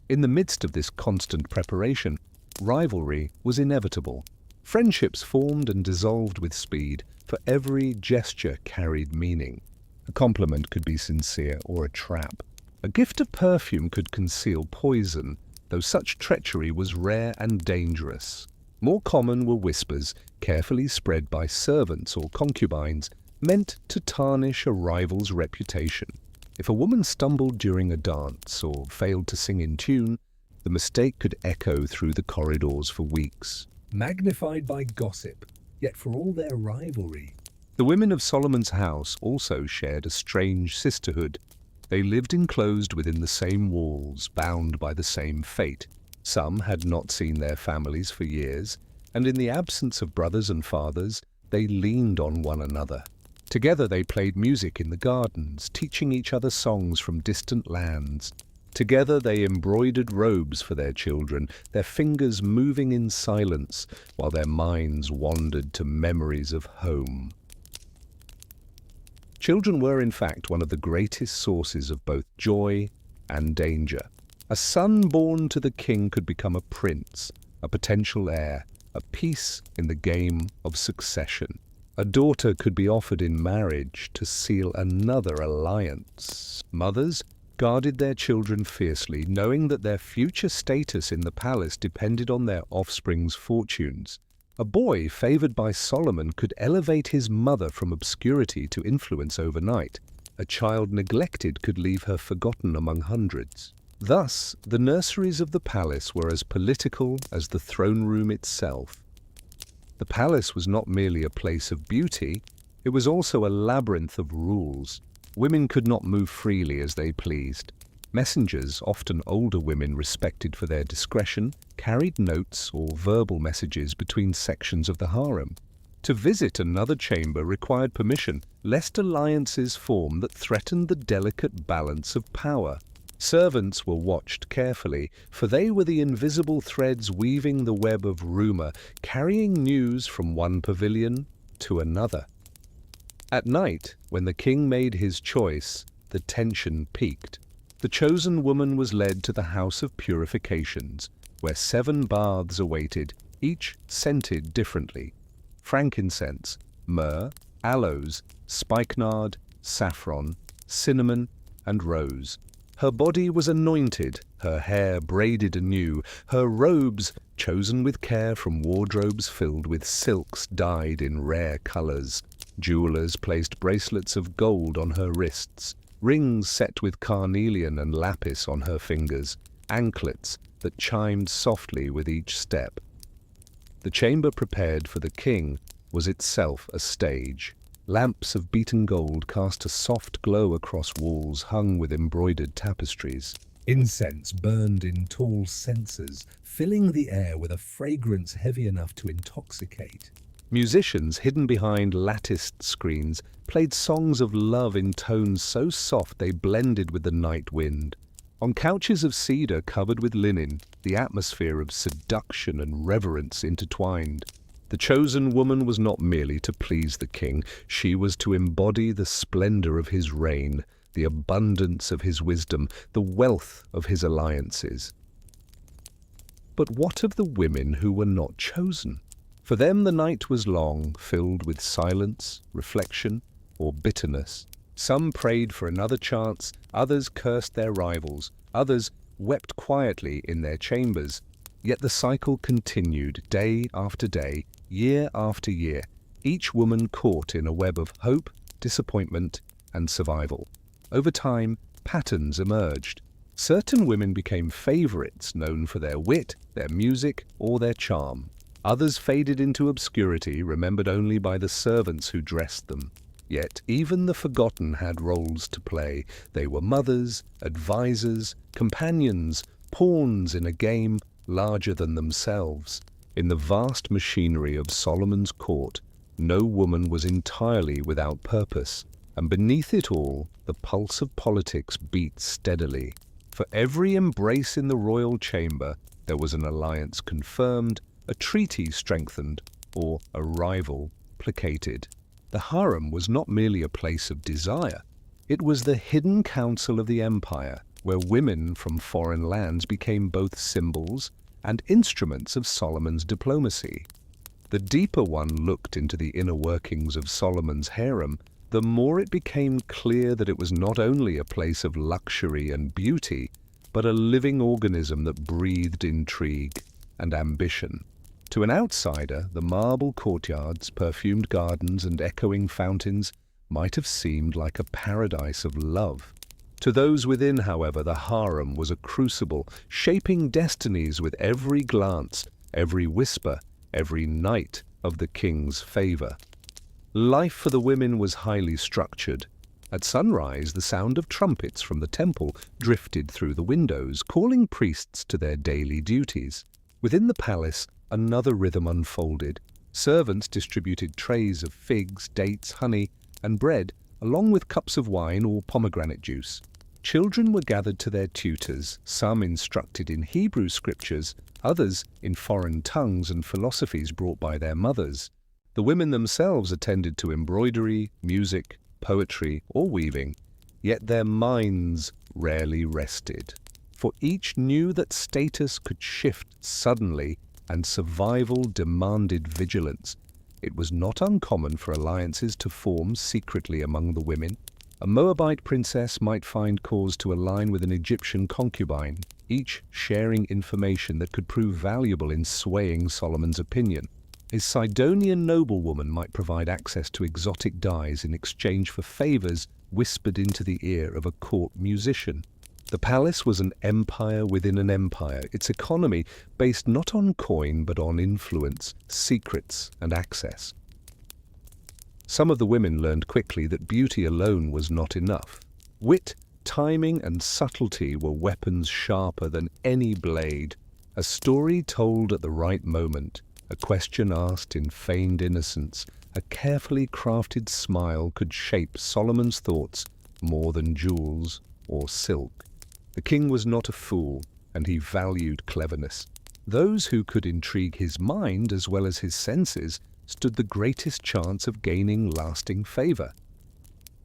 In the midst of this constant preparation, rivalry was inevitable. Friendships formed and dissolved with speed, for every gesture carried meaning. A compliment could be sincere or a trap. A gift of perfume could conceal poison, though such treachery was rare and dangerous. More common were whispers, carefully spread by servants or concubines, meant to tarnish a rival's reputation. If a woman stumbled during a dance or failed to sing in tune, the mistake could echo through the corridors for weeks. Magnified by gossip, yet for all their rivalry. The women of Solomon's house also shared a strange sisterhood. They lived enclosed within the same walls, bound by the same fate. Some had not seen their families for years, and in the absence of brothers and fathers, they leaned on one another. Together they played music in the gardens, teaching each other songs from distant lands. Together they embroidered robes for their children, their fingers moving in silence while their minds wandered to memories of home. Children were, in fact, one of the greatest sources of both joy and danger. A son born to the king could become a prince, a potential heir, a piece in the game of succession. A daughter could be offered in marriage to seal another alliance. Mothers guarded their children fiercely, knowing that their future status in the palace depended on their offspring's fortunes. A boy favored by Solomon could elevate his mother from obscurity to influence overnight. A child neglected could leave her forgotten among hundreds. Thus, the nurseries of the palace were as political as the throne room itself. The palace was not merely a place of beauty, it was also a labyrinth of rules. Women could not move freely as they pleased. Messengers, often older women respected for their discretion, carried notes or verbal messages between sections of the harem. To visit another chamber required permission, lest alliances form that threatened the delicate balance of power. Servants were watched carefully, for they were the invisible threads weaving the web of rumor, carrying news from one pavilion to another. At night, when the king made his choice, the tension peaked. The chosen woman was led to the house of purifications, where 7 baths awaited, each scented differently. Frankincense, myrrh, aloes, spikenard, saffron, cinnamon, and rose. Her body was anointed, her hair braided anew, her robes chosen with care from wardrobes filled with silks dyed in rare colors. Jewelers placed bracelets of gold on her wrists, rings set with carnelian and lapis on her fingers, anklets that chimed softly with each step. The chamber prepared for the king was itself a stage. Lamps of beaten gold cast a soft glow across walls hung with embroidered tapestries. Incense burned in tall censers, filling the air with a fragrance heavy enough to intoxicate. Musicians hidden behind latticed screens played songs of love in tones so soft they blended with the night wind. On couches of cedar covered with linen, the atmosphere of seduction and reverence intertwined. The chosen woman was not merely to please the king, she was to embody the splendor of his reign, the abundance of his wisdom, the wealth of his alliances. But what of the women who were not chosen? For them the night was long, filled with silence, reflection, or bitterness. Some prayed for another chance, others cursed their rivals, others wept quietly in their chambers. Yet the cycle continued, day after day, year after year, each woman caught in a web of hope, disappointment, and survival. Over time, patterns emerged. Certain women became favorites, known for their wit, their music, or their charm. Others faded into obscurity, remembered only by the servants who dressed them. Yet even the forgotten had roles to play. They were mothers, advisors, companions, pawns in a game larger than themselves. In the vast machinery of Solomon's court, no woman was entirely without purpose, and beneath it all, the pulse of politics beat steadily. For every embrace in the royal chamber, there was an alliance confirmed, a treaty strengthened, or a rival placated. The harem was not merely a place of desire, it was the hidden council of the empire, where women from foreign lands became both symbols and instruments of Solomon's diplomacy. The deeper one looked into the inner workings of Solomon's harem, the more it became clear that it was not only a place of luxury and beauty, but a living organism that breathed intrigue and ambition. To an outsider, the marble courtyards, perfumed gardens, and echoing fountains might have seemed like a paradise of love. To those within, however, the harem was a crucible, shaping destinies with every glance, every whisper, every night of the king's favor. Life for the women was highly structured. At sunrise, the sound of trumpets from the temple drifted through the windows, calling priests to their daily duties. Within the palace, another rhythm unfolded. Servants distributed trays of figs, dates, honey, and bread, along with cups of wine or pomegranate juice. Children were gathered to their tutors, some instructed in Hebrew scriptures, others in foreign tongues and philosophies brought by their mothers. The women themselves attended to embroidery, music, poetry, or weaving, yet their minds rarely rested. For each knew that status could shift suddenly and survival demanded vigilance. It was not uncommon for alliances to form secretly among the women. A Moabite princess might find cause to align with an Egyptian concubine, each sharing information that could prove valuable in swaying Solomon's opinion. A Sidonian noblewoman might provide access to exotic dyes in exchange for favors whispered into the ear of a court musician. The palace was an empire within an empire, its economy based not on coin but on influence, secrets, and access. Some of the women learned quickly that beauty alone was not enough. Wit, timing, and subtlety were weapons sharper than any blade. A story told at the right moment, a question asked in feigned innocence, a carefully crafted smile could shape Solomon's thoughts more than jewels or silk. The king was not a fool, and he valued cleverness. Those who could intrigue his mind as well as his senses stood the greatest chance of gaining lasting favor.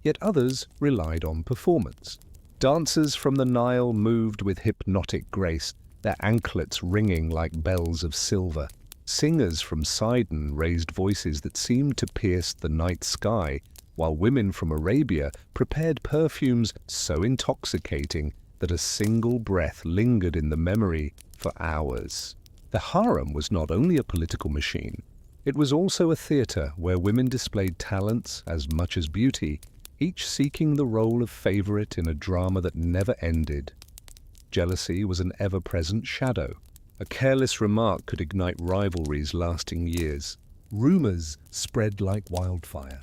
Yet others relied on performance. Dancers from the Nile moved with hypnotic grace, their anklets ringing like bells of silver. Singers from Sidon raised voices that seemed to pierce the night sky, while women from Arabia prepared perfumes so intoxicating that a single breath lingered in the memory for hours. The harem was not only a political machine, it was also a theater where women displayed talents as much as beauty, each seeking the role of favorite in a drama that never ended. Jealousy was an ever-present shadow. A careless remark could ignite rivalries lasting years. Rumors spread like wildfire.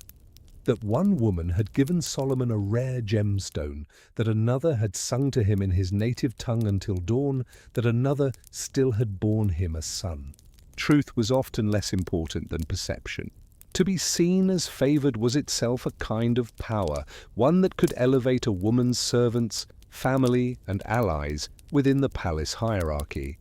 That one woman had given Solomon a rare gemstone, that another had sung to him in his native tongue until dawn, that another still had borne him a son. Truth was often less important than perception. To be seen as favored was itself a kind of power, one that could elevate a woman's servants, family, and allies within the palace hierarchy.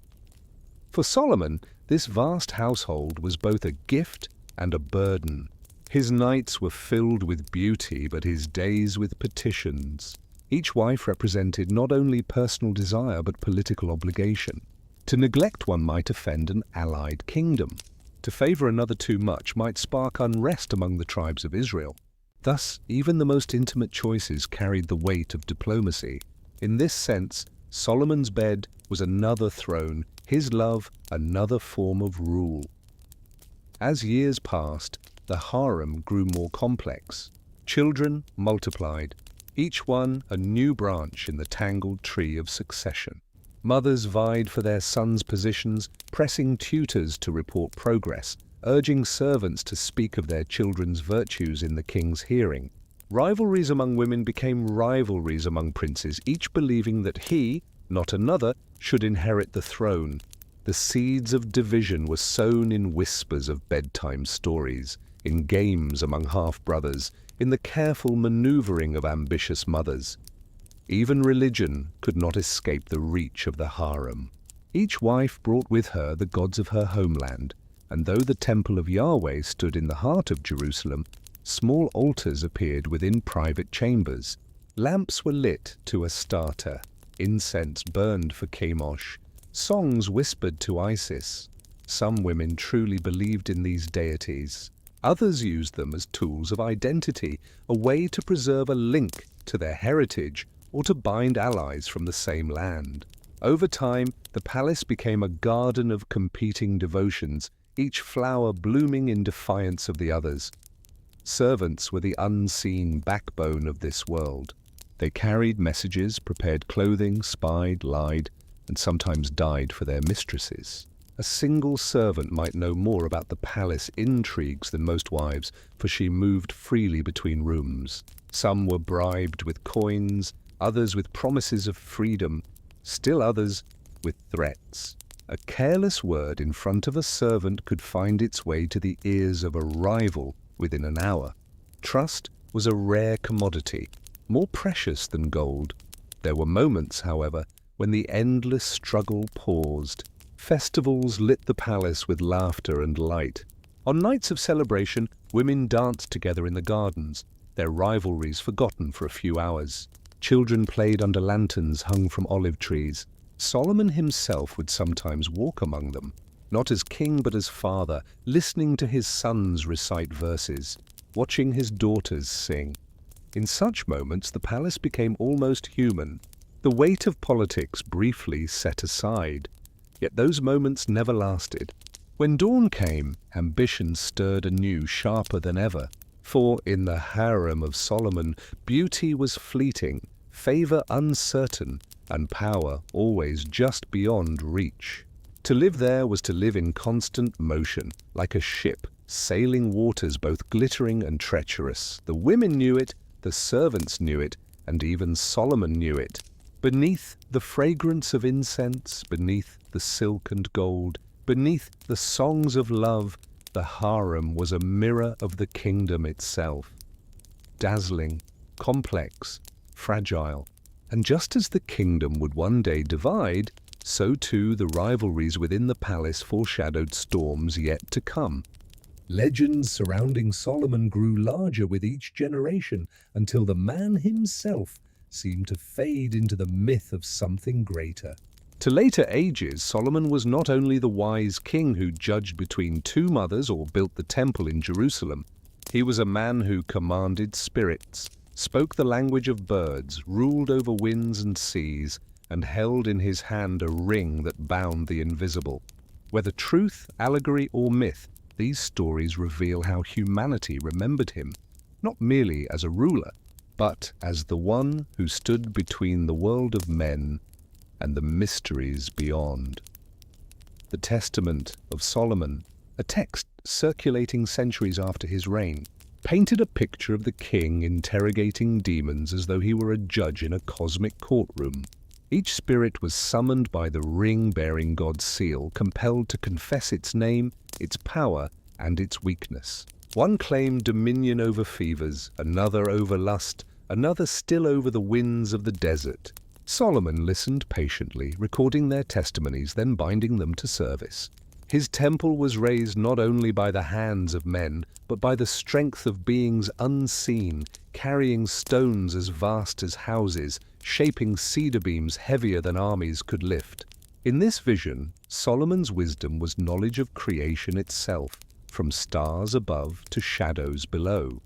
For Solomon, this vast household was both a gift and a burden. His nights were filled with beauty, but his days with petitions. Each wife represented not only personal desire but political obligation. To neglect one might offend an allied kingdom. To favor another too much might spark unrest among the tribes of Israel. Thus, even the most intimate choices carried the weight of diplomacy. In this sense, Solomon's bed was another throne, his love another form of rule. As years passed, the harem grew more complex. Children multiplied, each one a new branch in the tangled tree of succession. Mothers vied for their sons' positions, pressing tutors to report progress, urging servants to speak of their children's virtues in the king's hearing. Rivalries among women became rivalries among princes, each believing that he, not another, should inherit the throne. The seeds of division were sown in whispers of bedtime stories, in games among half-brothers, in the careful maneuvering of ambitious mothers. Even religion could not escape the reach of the harem. Each wife brought with her the gods of her homeland, and though the temple of Yahweh stood in the heart of Jerusalem, small altars appeared within private chambers. Lamps were lit to Astarte, incense burned for Chemosh, songs whispered to Isis. Some women truly believed in these deities. Others used them as tools of identity, a way to preserve a link to their heritage or to bind allies from the same land. Over time, the palace became a garden of competing devotions, each flower blooming in defiance of the others. Servants were the unseen backbone of this world. They carried messages, prepared clothing, spied, lied, and sometimes died for their mistresses. A single servant might know more about the palace intrigues than most wives, for she moved freely between rooms. Some were bribed with coins, others with promises of freedom, still others with threats. A careless word in front of a servant could find its way to the ears of a rival within an hour. Trust was a rare commodity, more precious than gold. There were moments, however, when the endless struggle paused. Festivals lit the palace with laughter and light. On nights of celebration, women danced together in the gardens, their rivalries forgotten for a few hours. Children played under lanterns hung from olive trees. Solomon himself would sometimes walk among them, not as king but as father, listening to his sons recite verses, watching his daughters sing. In such moments, the palace became almost human, the weight of politics briefly set aside. Yet those moments never lasted. When dawn came, ambition stirred anew, sharper than ever. For in the harem of Solomon, beauty was fleeting, favor uncertain, and power always just beyond reach. To live there was to live in constant motion, like a ship, sailing waters both glittering and treacherous. The women knew it, the servants knew it, and even Solomon knew it. Beneath the fragrance of incense, beneath the silk and gold, beneath the songs of love, the harem was a mirror of the kingdom itself. Dazzling, complex, fragile. And just as the kingdom would one day divide, so too the rivalries within the palace foreshadowed storms yet to come. Legends surrounding Solomon grew larger with each generation until the man himself seemed to fade into the myth of something greater. To later ages, Solomon was not only the wise king who judged between two mothers or built the temple in Jerusalem. He was a man who commanded spirits, spoke the language of birds, ruled over winds and seas, and held in his hand a ring that bound the invisible. Whether truth, allegory, or myth, these stories reveal how humanity remembered him, not merely as a ruler, but as the one who stood between the world of men and the mysteries beyond. The Testament of Solomon, a text circulating centuries after his reign, painted a picture of the king interrogating demons as though he were a judge in a cosmic courtroom. Each spirit was summoned by the ring bearing God's seal, compelled to confess its name, its power, and its weakness. One claimed dominion over fevers, another over lust, another still over the winds of the desert. Solomon listened patiently, recording their testimonies, then binding them to service. His temple was raised not only by the hands of men, but by the strength of beings unseen, carrying stones as vast as houses, shaping cedar beams heavier than armies could lift. In this vision, Solomon's wisdom was knowledge of creation itself, from stars above to shadows below.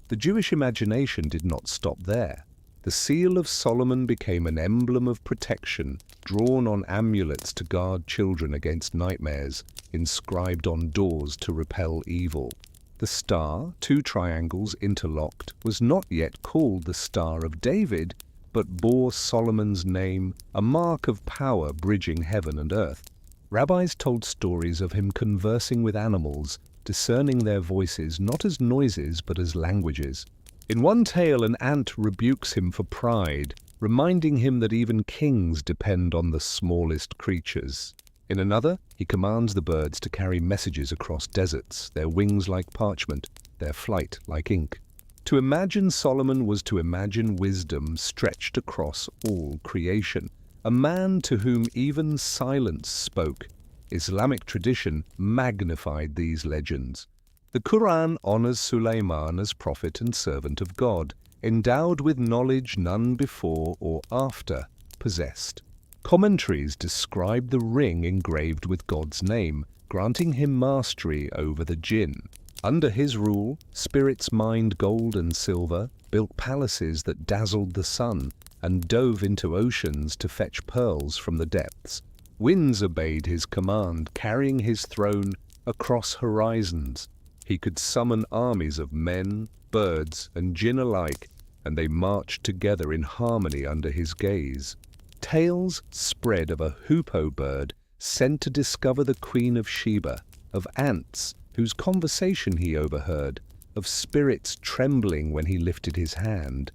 The Jewish imagination did not stop there. The seal of Solomon became an emblem of protection, drawn on amulets to guard children against nightmares, inscribed on doors to repel evil. The star, two triangles interlocked, was not yet called the Star of David, but bore Solomon's name, a mark of power bridging heaven and earth. Rabbis told stories of him conversing with animals, discerning their voices not as noises but as languages. In one tale, an ant rebukes him for pride, reminding him that even kings depend on the smallest creatures. In another, he commands the birds to carry messages across deserts, their wings like parchment, their flight like ink. To imagine Solomon was to imagine wisdom stretched across all creation, a man to whom even silence spoke. Islamic tradition magnified these legends. The Quran honors Sulaiman as prophet and servant of God, endowed with knowledge none before or after possessed. Commentaries describe the ring engraved with God's name, granting him mastery over the jinn. Under his rule, spirits mined gold and silver, built palaces that dazzled the sun, and dove into oceans to fetch pearls from the depths. Winds obeyed his command, carrying his throne across horizons. He could summon armies of men, birds, and jinn alike, and they marched together in harmony under his gaze. Tales spread of a hoopoe bird sent to discover the Queen of Sheba, of ants whose conversation he overheard, of spirits trembling when he lifted his hand.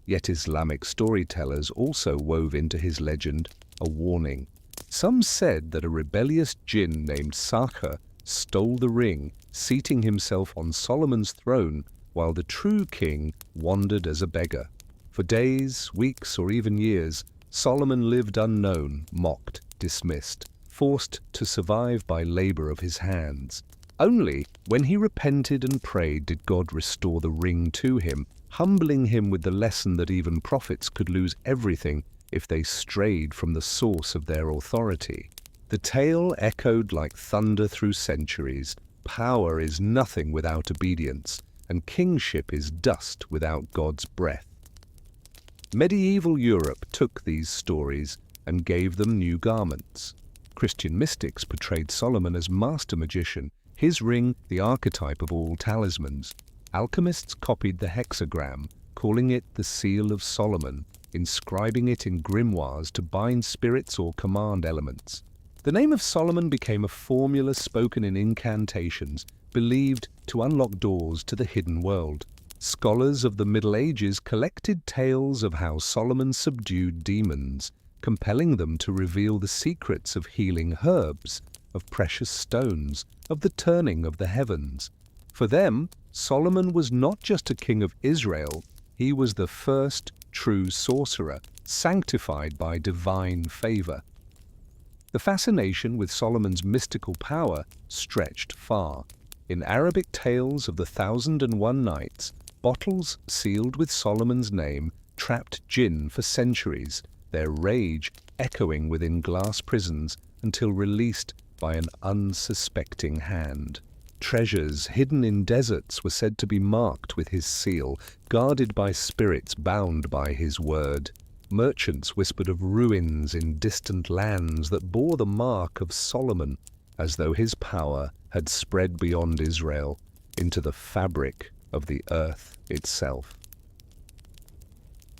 Yet Islamic storytellers also wove into his legend a warning. Some said that a rebellious jinn named Sakha stole the ring, seating himself on Solomon's throne while the true king wandered as a beggar. For days, weeks, or even years, Solomon lived unknown, mocked, dismissed, forced to survive by labor of his hands. Only when he repented and prayed did God restore the ring to him, humbling him with the lesson that even prophets could lose everything if they strayed from the source of their authority. The tale echoed like thunder through centuries. Power is nothing without obedience, and kingship is dust without God's breath. Medieval Europe took these stories and gave them new garments. Christian mystics portrayed Solomon as master magician, his ring the archetype of all talismans. Alchemists copied the hexagram, calling it the Seal of Solomon, inscribing it in grimoires to bind spirits or command elements. The name of Solomon became a formula spoken in incantations, believed to unlock doors to the hidden world. Scholars of the Middle Ages collected tales of how Solomon subdued demons, compelling them to reveal the secrets of healing herbs, of precious stones, of the turning of the heavens. For them, Solomon was not just a king of Israel, he was the first true sorcerer, sanctified by divine favor. The fascination with Solomon's mystical power stretched far. In Arabic tales of the 1001 Nights, bottles sealed with Solomon's name trapped jinn for centuries, their rage echoing within glass prisons until released by an unsuspecting hand. Treasures hidden in deserts were said to be marked with his seal, guarded by spirits bound by his word. Merchants whispered of ruins in distant lands that bore the mark of Solomon, as though his power had spread beyond Israel into the fabric of the earth itself.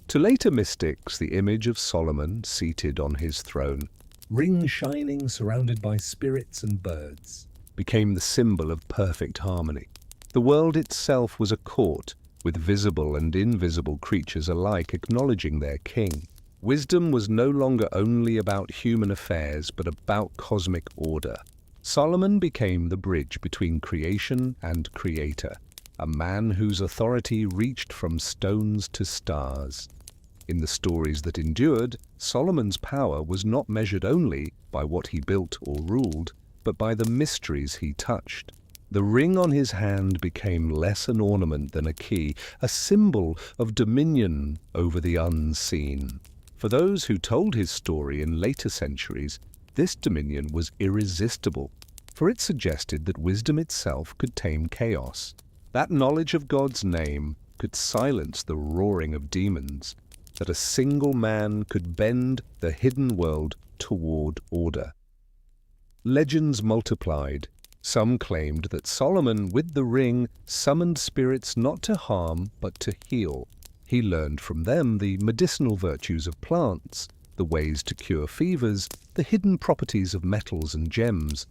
To later mystics, the image of Solomon seated on his throne, ring shining surrounded by spirits and birds, became the symbol of perfect harmony. The world itself was a court, with visible and invisible creatures alike acknowledging their king. Wisdom was no longer only about human affairs, but about cosmic order. Solomon became the bridge between creation and creator, a man whose authority reached from stones to stars. In the stories that endured, Solomon's power was not measured only by what he built or ruled, but by the mysteries he touched. The ring on his hand became less an ornament than a key, a symbol of dominion over the unseen. For those who told his story in later centuries, this dominion was irresistible, for it suggested that wisdom itself could tame chaos. That knowledge of God's name could silence the roaring of demons, that a single man could bend the hidden world toward order. Legends multiplied. Some claimed that Solomon, with the ring, summoned spirits not to harm but to heal. He learned from them the medicinal virtues of plants, the ways to cure fevers, the hidden properties of metals and gems.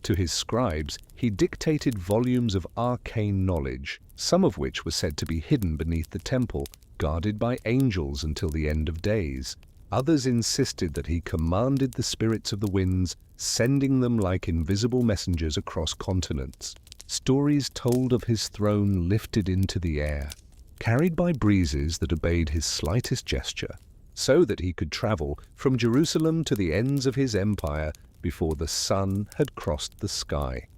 To his scribes, he dictated volumes of arcane knowledge, some of which were said to be hidden beneath the temple, guarded by angels until the end of days. Others insisted that he commanded the spirits of the winds, sending them like invisible messengers across continents. Stories told of his throne lifted into the air, carried by breezes that obeyed his slightest gesture, so that he could travel from Jerusalem to the ends of his empire before the sun had crossed the sky.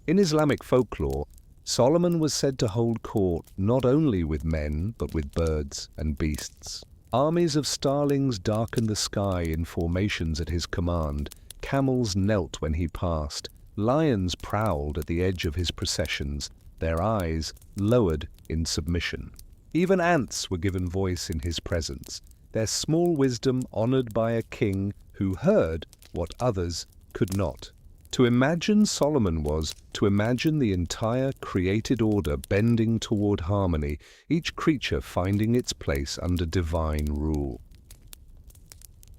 In Islamic folklore, Solomon was said to hold court not only with men, but with birds and beasts. Armies of starlings darkened the sky in formations at his command. Camels knelt when he passed. Lions prowled at the edge of his processions, their eyes lowered in submission. Even ants were given voice in his presence, their small wisdom honored by a king who heard what others could not. To imagine Solomon was to imagine the entire created order bending toward harmony, each creature finding its place under divine rule.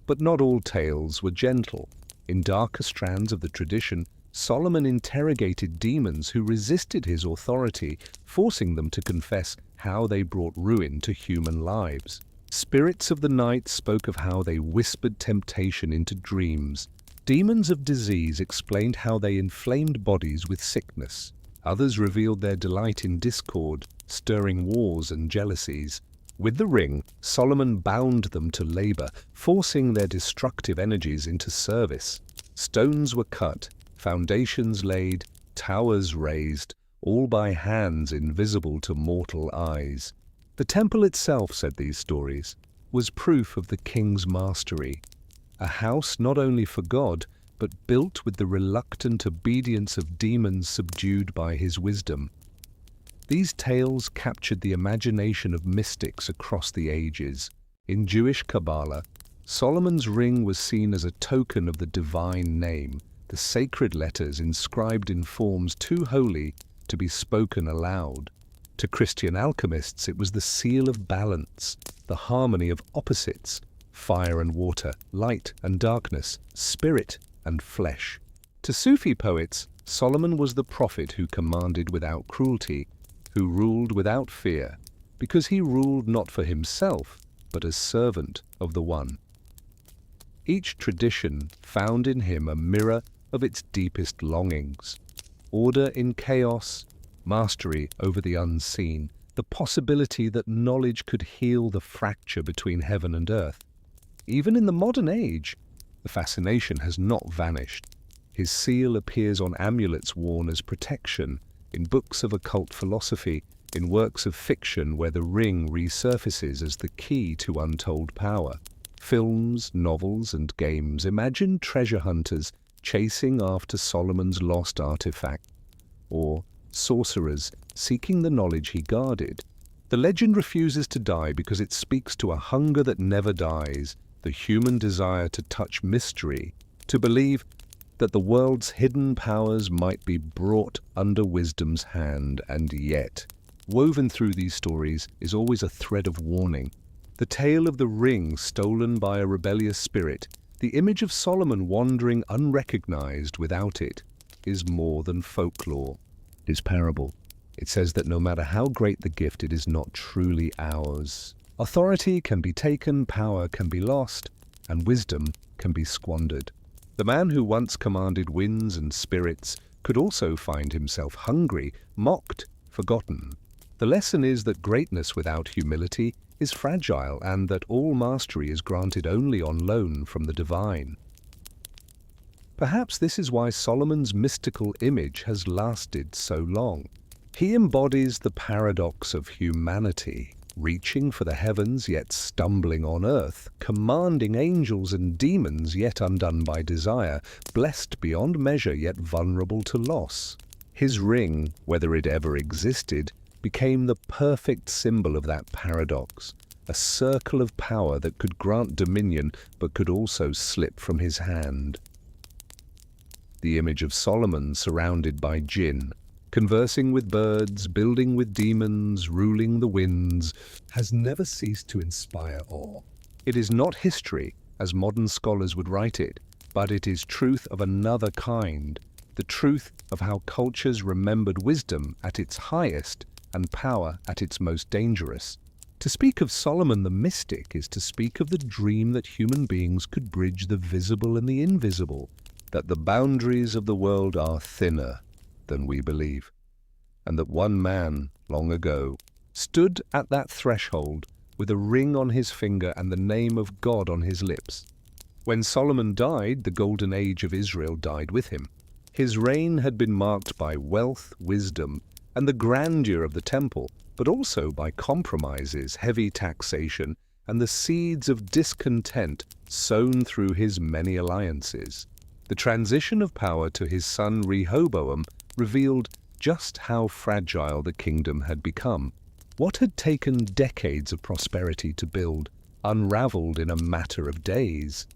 But not all tales were gentle. In darker strands of the tradition, Solomon interrogated demons who resisted his authority, forcing them to confess how they brought ruin to human lives. Spirits of the night spoke of how they whispered temptation into dreams. Demons of disease explained how they inflamed bodies with sickness. Others revealed their delight in discord, stirring wars and jealousies. With the ring, Solomon bound them to labor, forcing their destructive energies into service. Stones were cut, foundations laid, towers raised, all by hands invisible to mortal eyes. The temple itself, said these stories, was proof of the king's mastery. A house not only for God, but built with the reluctant obedience of demons subdued by his wisdom. These tales captured the imagination of mystics across the ages. In Jewish Kabbalah, Solomon's ring was seen as a token of the divine name, the sacred letters inscribed in forms too holy to be spoken aloud. To Christian alchemists, it was the seal of balance, the harmony of opposites, fire and water, light and darkness, spirit and flesh. To Sufi poets, Solomon was the prophet who commanded without cruelty, who ruled without fear, because he ruled not for himself, but as servant of the One. Each tradition found in him a mirror of its deepest longings: order in chaos, mastery over the unseen, the possibility that knowledge could heal the fracture between heaven and earth. Even in the modern age, the fascination has not vanished. His seal appears on amulets worn as protection, in books of occult philosophy, in works of fiction where the ring resurfaces as the key to untold power. Films, novels, and games imagine treasure hunters chasing after Solomon's lost artifact, or sorcerers seeking the knowledge he guarded. The legend refuses to die because it speaks to a hunger that never dies, the human desire to touch mystery, to believe that the world's hidden powers might be brought under wisdom's hand. And yet, woven through these stories is always a thread of warning. The tale of the ring stolen by a rebellious spirit, the image of Solomon wandering unrecognized without it, is more than folklore. It is parable. It says that no matter how great the gift, it is not truly ours. Authority can be taken, power can be lost, and wisdom can be squandered. The man who once commanded winds and spirits could also find himself hungry, mocked, forgotten. The lesson is that greatness without humility is fragile, and that all mastery is granted only on loan from the divine. Perhaps this is why Solomon's mystical image has lasted so long. He embodies the paradox of humanity, reaching for the heavens yet stumbling on earth, commanding angels and demons yet undone by desire, blessed beyond measure yet vulnerable to loss. His ring, whether it ever existed, became the perfect symbol of that paradox, a circle of power that could grant dominion but could also slip from his hand. The image of Solomon surrounded by jinn, conversing with birds, building with demons, ruling the winds, has never ceased to inspire awe. It is not history, as modern scholars would write it, but it is truth of another kind, the truth of how cultures remembered wisdom at its highest and power at its most dangerous. To speak of Solomon the mystic is to speak of the dream that human beings could bridge the visible and the invisible, that the boundaries of the world are thinner than we believe, and that one man, long ago, stood at that threshold with a ring on his finger and the name of God on his lips. When Solomon died, the golden age of Israel died with him. His reign had been marked by wealth, wisdom, and the grandeur of the temple, but also by compromises, heavy taxation, and the seeds of discontent sown through his many alliances. The transition of power to his son Rehoboam revealed just how fragile the kingdom had become. What had taken decades of prosperity to build unraveled in a matter of days.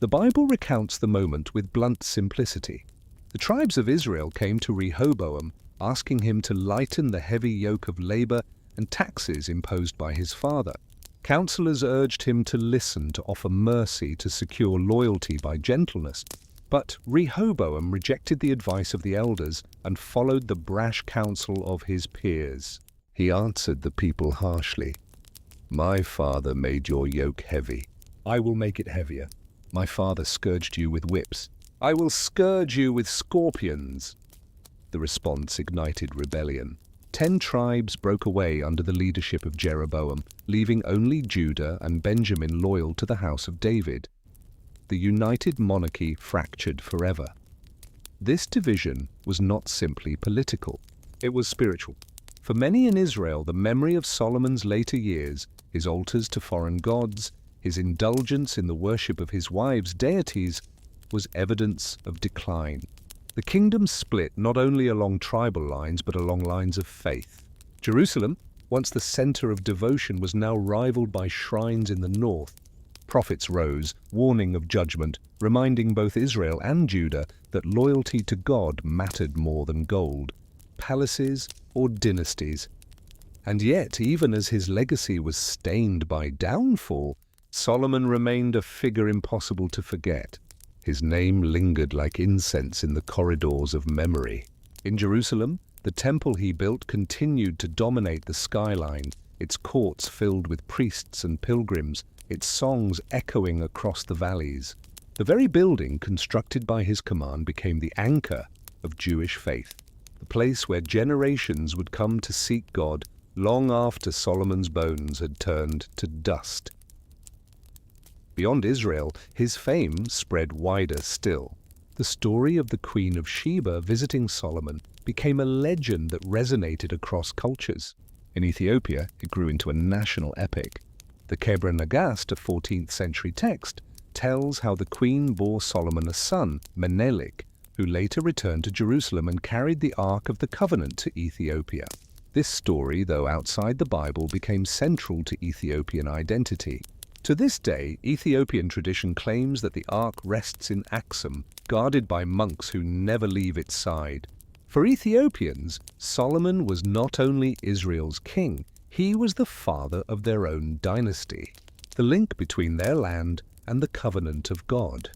The Bible recounts the moment with blunt simplicity. The tribes of Israel came to Rehoboam, asking him to lighten the heavy yoke of labor and taxes imposed by his father. Counselors urged him to listen, to offer mercy, to secure loyalty by gentleness. But Rehoboam rejected the advice of the elders and followed the brash counsel of his peers. He answered the people harshly, "My father made your yoke heavy. I will make it heavier. My father scourged you with whips. I will scourge you with scorpions." The response ignited rebellion. 10 tribes broke away under the leadership of Jeroboam, leaving only Judah and Benjamin loyal to the house of David. The united monarchy fractured forever. This division was not simply political, it was spiritual. For many in Israel, the memory of Solomon's later years, his altars to foreign gods, his indulgence in the worship of his wives' deities, was evidence of decline. The kingdom split not only along tribal lines but along lines of faith. Jerusalem, once the center of devotion, was now rivaled by shrines in the north. Prophets rose, warning of judgment, reminding both Israel and Judah that loyalty to God mattered more than gold, palaces, or dynasties. And yet, even as his legacy was stained by downfall, Solomon remained a figure impossible to forget. His name lingered like incense in the corridors of memory. In Jerusalem, the temple he built continued to dominate the skyline, its courts filled with priests and pilgrims, its songs echoing across the valleys. The very building constructed by his command became the anchor of Jewish faith, the place where generations would come to seek God long after Solomon's bones had turned to dust. Beyond Israel, his fame spread wider still. The story of the Queen of Sheba visiting Solomon became a legend that resonated across cultures. In Ethiopia, it grew into a national epic. The Kebra Nagast, a 14th century text, tells how the queen bore Solomon a son, Menelik, who later returned to Jerusalem and carried the Ark of the Covenant to Ethiopia. This story, though outside the Bible, became central to Ethiopian identity. To this day, Ethiopian tradition claims that the Ark rests in Axum, guarded by monks who never leave its side. For Ethiopians, Solomon was not only Israel's king, he was the father of their own dynasty, the link between their land and the covenant of God.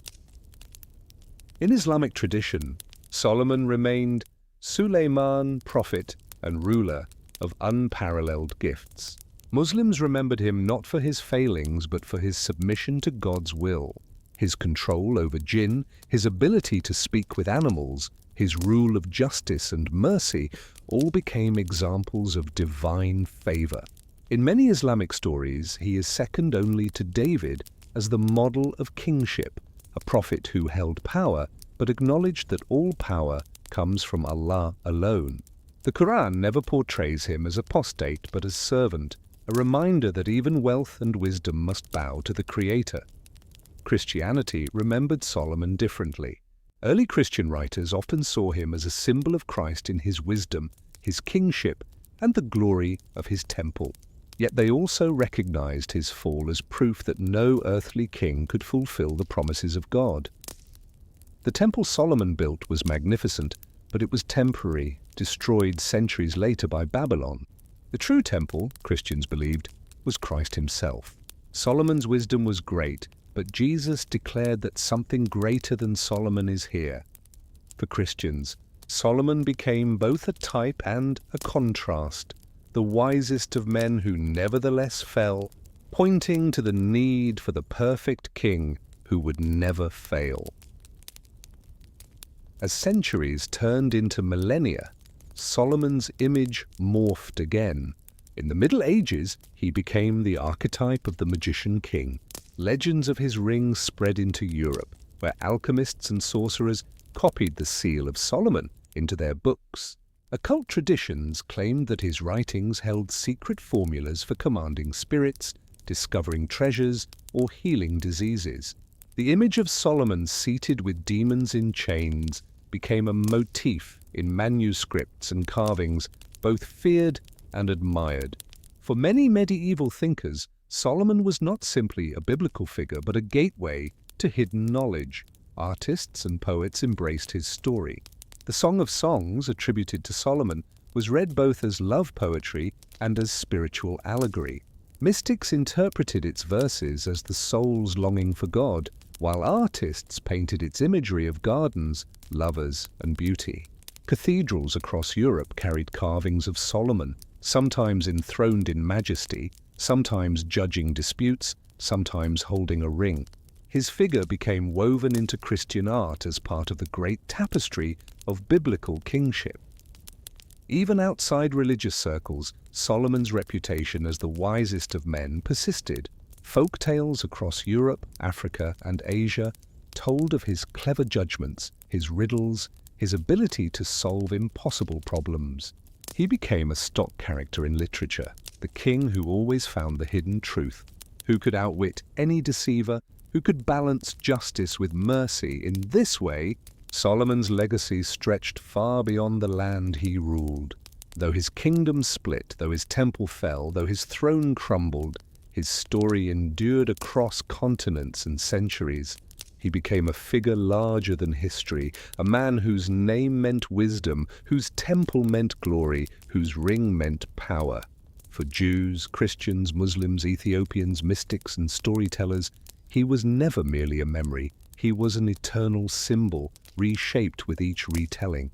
In Islamic tradition, Solomon remained Suleiman, prophet and ruler of unparalleled gifts. Muslims remembered him not for his failings but for his submission to God's will. His control over jinn, his ability to speak with animals, his rule of justice and mercy all became examples of divine favor. In many Islamic stories, he is second only to David as the model of kingship, a prophet who held power but acknowledged that all power comes from Allah alone. The Quran never portrays him as apostate but as servant, a reminder that even wealth and wisdom must bow to the Creator. Christianity remembered Solomon differently. Early Christian writers often saw him as a symbol of Christ in his wisdom, his kingship, and the glory of his temple. Yet they also recognized his fall as proof that no earthly king could fulfill the promises of God. The temple Solomon built was magnificent, but it was temporary, destroyed centuries later by Babylon. The true temple, Christians believed, was Christ himself. Solomon's wisdom was great, but Jesus declared that something greater than Solomon is here. For Christians, Solomon became both a type and a contrast, the wisest of men who nevertheless fell, pointing to the need for the perfect king who would never fail. As centuries turned into millennia, Solomon's image morphed again. In the Middle Ages, he became the archetype of the magician king. Legends of his ring spread into Europe, where alchemists and sorcerers copied the seal of Solomon into their books. Occult traditions claimed that his writings held secret formulas for commanding spirits, discovering treasures, or healing diseases. The image of Solomon seated with demons in chains became a motif in manuscripts and carvings, both feared and admired. For many medieval thinkers, Solomon was not simply a biblical figure, but a gateway to hidden knowledge. Artists and poets embraced his story. The Song of Songs, attributed to Solomon, was read both as love poetry and as spiritual allegory. Mystics interpreted its verses as the soul's longing for God, while artists painted its imagery of gardens, lovers, and beauty. Cathedrals across Europe carried carvings of Solomon, sometimes enthroned in majesty, sometimes judging disputes, sometimes holding a ring. His figure became woven into Christian art as part of the great tapestry of biblical kingship. Even outside religious circles, Solomon's reputation as the wisest of men persisted. Folk tales across Europe, Africa, and Asia told of his clever judgments, his riddles, his ability to solve impossible problems. He became a stock character in literature, the king who always found the hidden truth, who could outwit any deceiver, who could balance justice with mercy. In this way, Solomon's legacy stretched far beyond the land he ruled. Though his kingdom split, though his temple fell, though his throne crumbled, his story endured across continents and centuries. He became a figure larger than history, a man whose name meant wisdom, whose temple meant glory, whose ring meant power. For Jews, Christians, Muslims, Ethiopians, mystics, and storytellers, he was never merely a memory. He was an eternal symbol, reshaped with each retelling.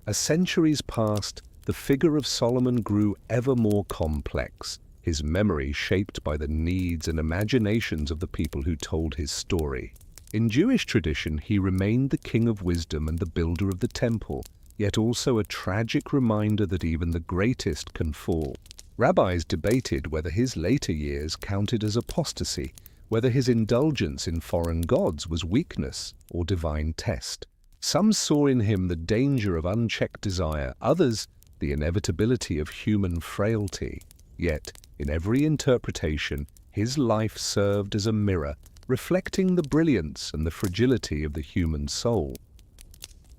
As centuries passed, the figure of Solomon grew ever more complex, his memory shaped by the needs and imaginations of the people who told his story. In Jewish tradition, he remained the king of wisdom and the builder of the temple, yet also a tragic reminder that even the greatest can fall. Rabbis debated whether his later years counted as apostasy, whether his indulgence in foreign gods was weakness or divine test. Some saw in him the danger of unchecked desire, others the inevitability of human frailty. Yet, in every interpretation, his life served as a mirror, reflecting the brilliance and the fragility of the human soul.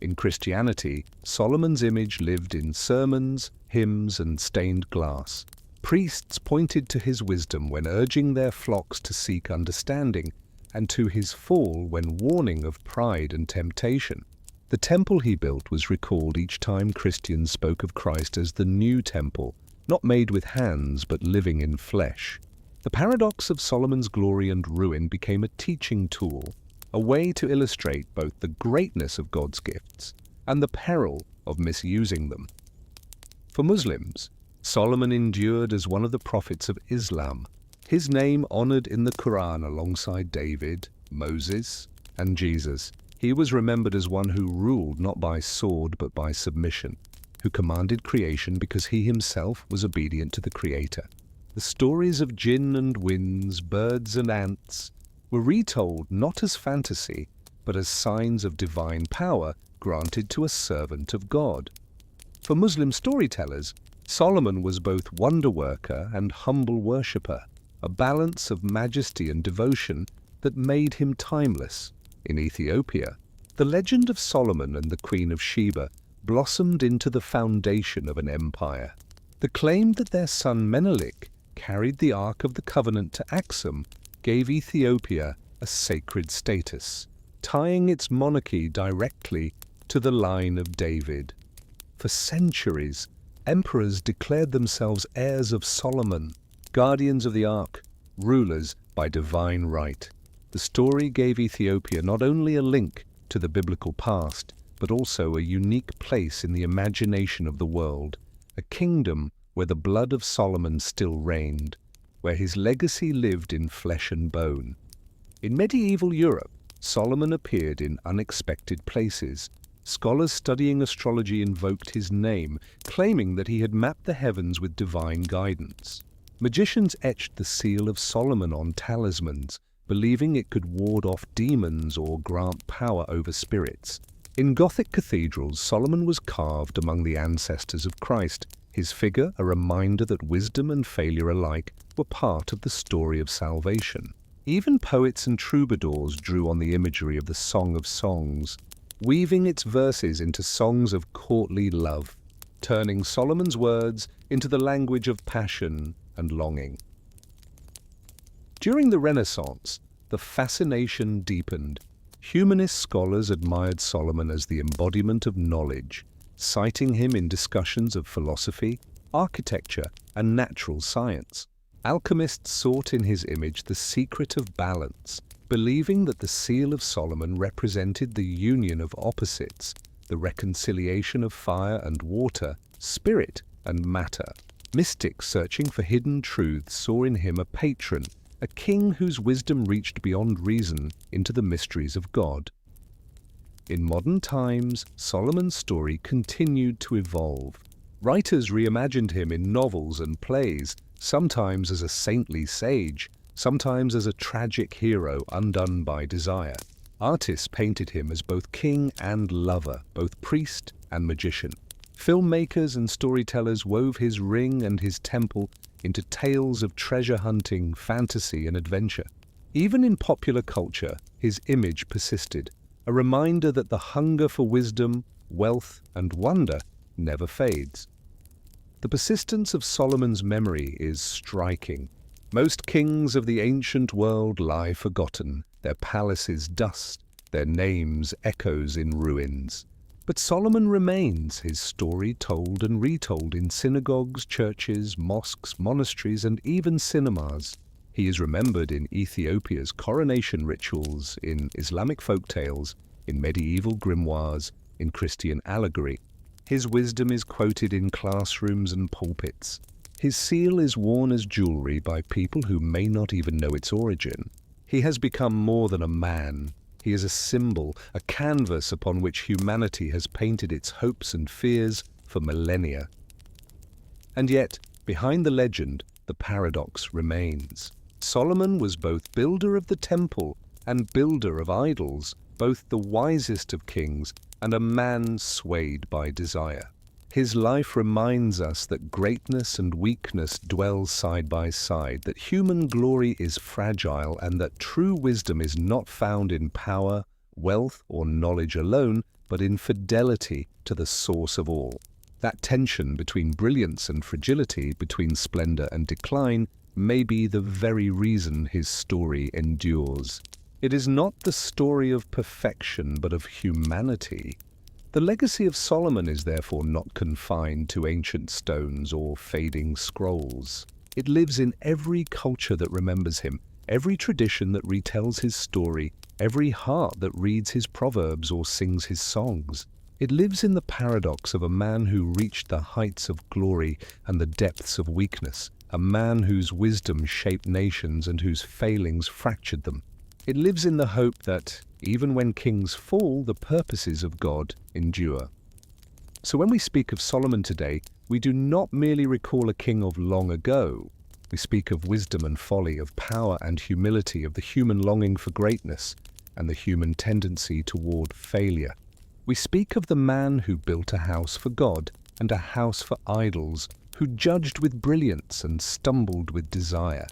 In Christianity, Solomon's image lived in sermons, hymns, and stained glass. Priests pointed to his wisdom when urging their flocks to seek understanding, and to his fall when warning of pride and temptation. The temple he built was recalled each time Christians spoke of Christ as the new temple, not made with hands but living in flesh. The paradox of Solomon's glory and ruin became a teaching tool, a way to illustrate both the greatness of God's gifts and the peril of misusing them. For Muslims, Solomon endured as one of the prophets of Islam, his name honored in the Quran alongside David, Moses, and Jesus. He was remembered as one who ruled not by sword but by submission, who commanded creation because he himself was obedient to the Creator. The stories of jinn and winds, birds and ants were retold not as fantasy, but as signs of divine power granted to a servant of God. For Muslim storytellers, Solomon was both wonder-worker and humble worshipper, a balance of majesty and devotion that made him timeless. In Ethiopia, the legend of Solomon and the Queen of Sheba blossomed into the foundation of an empire. The claim that their son Menelik carried the Ark of the Covenant to Axum gave Ethiopia a sacred status, tying its monarchy directly to the line of David. For centuries, emperors declared themselves heirs of Solomon, guardians of the Ark, rulers by divine right. The story gave Ethiopia not only a link to the biblical past, but also a unique place in the imagination of the world, a kingdom where the blood of Solomon still reigned, where his legacy lived in flesh and bone. In medieval Europe, Solomon appeared in unexpected places. Scholars studying astrology invoked his name, claiming that he had mapped the heavens with divine guidance. Magicians etched the seal of Solomon on talismans, believing it could ward off demons or grant power over spirits. In Gothic cathedrals, Solomon was carved among the ancestors of Christ, his figure a reminder that wisdom and failure alike were part of the story of salvation. Even poets and troubadours drew on the imagery of the Song of Songs, weaving its verses into songs of courtly love, turning Solomon's words into the language of passion and longing. During the Renaissance, the fascination deepened. Humanist scholars admired Solomon as the embodiment of knowledge, citing him in discussions of philosophy, architecture, and natural science. Alchemists sought in his image the secret of balance, believing that the seal of Solomon represented the union of opposites, the reconciliation of fire and water, spirit and matter. Mystics searching for hidden truths saw in him a patron, a king whose wisdom reached beyond reason into the mysteries of God. In modern times, Solomon's story continued to evolve. Writers reimagined him in novels and plays, sometimes as a saintly sage, sometimes as a tragic hero undone by desire. Artists painted him as both king and lover, both priest and magician. Filmmakers and storytellers wove his ring and his temple into tales of treasure hunting, fantasy, and adventure. Even in popular culture, his image persisted, a reminder that the hunger for wisdom, wealth, and wonder never fades. The persistence of Solomon's memory is striking. Most kings of the ancient world lie forgotten, their palaces dust, their names echoes in ruins. But Solomon remains, his story told and retold in synagogues, churches, mosques, monasteries, and even cinemas. He is remembered in Ethiopia's coronation rituals, in Islamic folktales, in medieval grimoires, in Christian allegory. His wisdom is quoted in classrooms and pulpits. His seal is worn as jewelry by people who may not even know its origin. He has become more than a man. He is a symbol, a canvas upon which humanity has painted its hopes and fears for millennia. And yet, behind the legend, the paradox remains. Solomon was both builder of the temple and builder of idols, both the wisest of kings and a man swayed by desire. His life reminds us that greatness and weakness dwell side by side, that human glory is fragile, and that true wisdom is not found in power, wealth, or knowledge alone, but in fidelity to the source of all. That tension between brilliance and fragility, between splendor and decline, may be the very reason his story endures. It is not the story of perfection, but of humanity. The legacy of Solomon is therefore not confined to ancient stones or fading scrolls. It lives in every culture that remembers him, every tradition that retells his story, every heart that reads his proverbs or sings his songs. It lives in the paradox of a man who reached the heights of glory and the depths of weakness, a man whose wisdom shaped nations and whose failings fractured them. It lives in the hope that, even when kings fall, the purposes of God endure. So when we speak of Solomon today, we do not merely recall a king of long ago. We speak of wisdom and folly, of power and humility, of the human longing for greatness and the human tendency toward failure. We speak of the man who built a house for God and a house for idols, who judged with brilliance and stumbled with desire.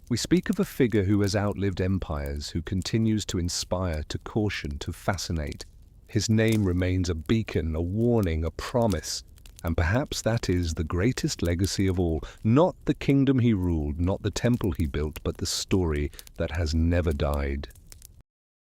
We speak of a figure who has outlived empires, who continues to inspire, to caution, to fascinate. His name remains a beacon, a warning, a promise. And perhaps that is the greatest legacy of all, not the kingdom he ruled, not the temple he built, but the story that has never died.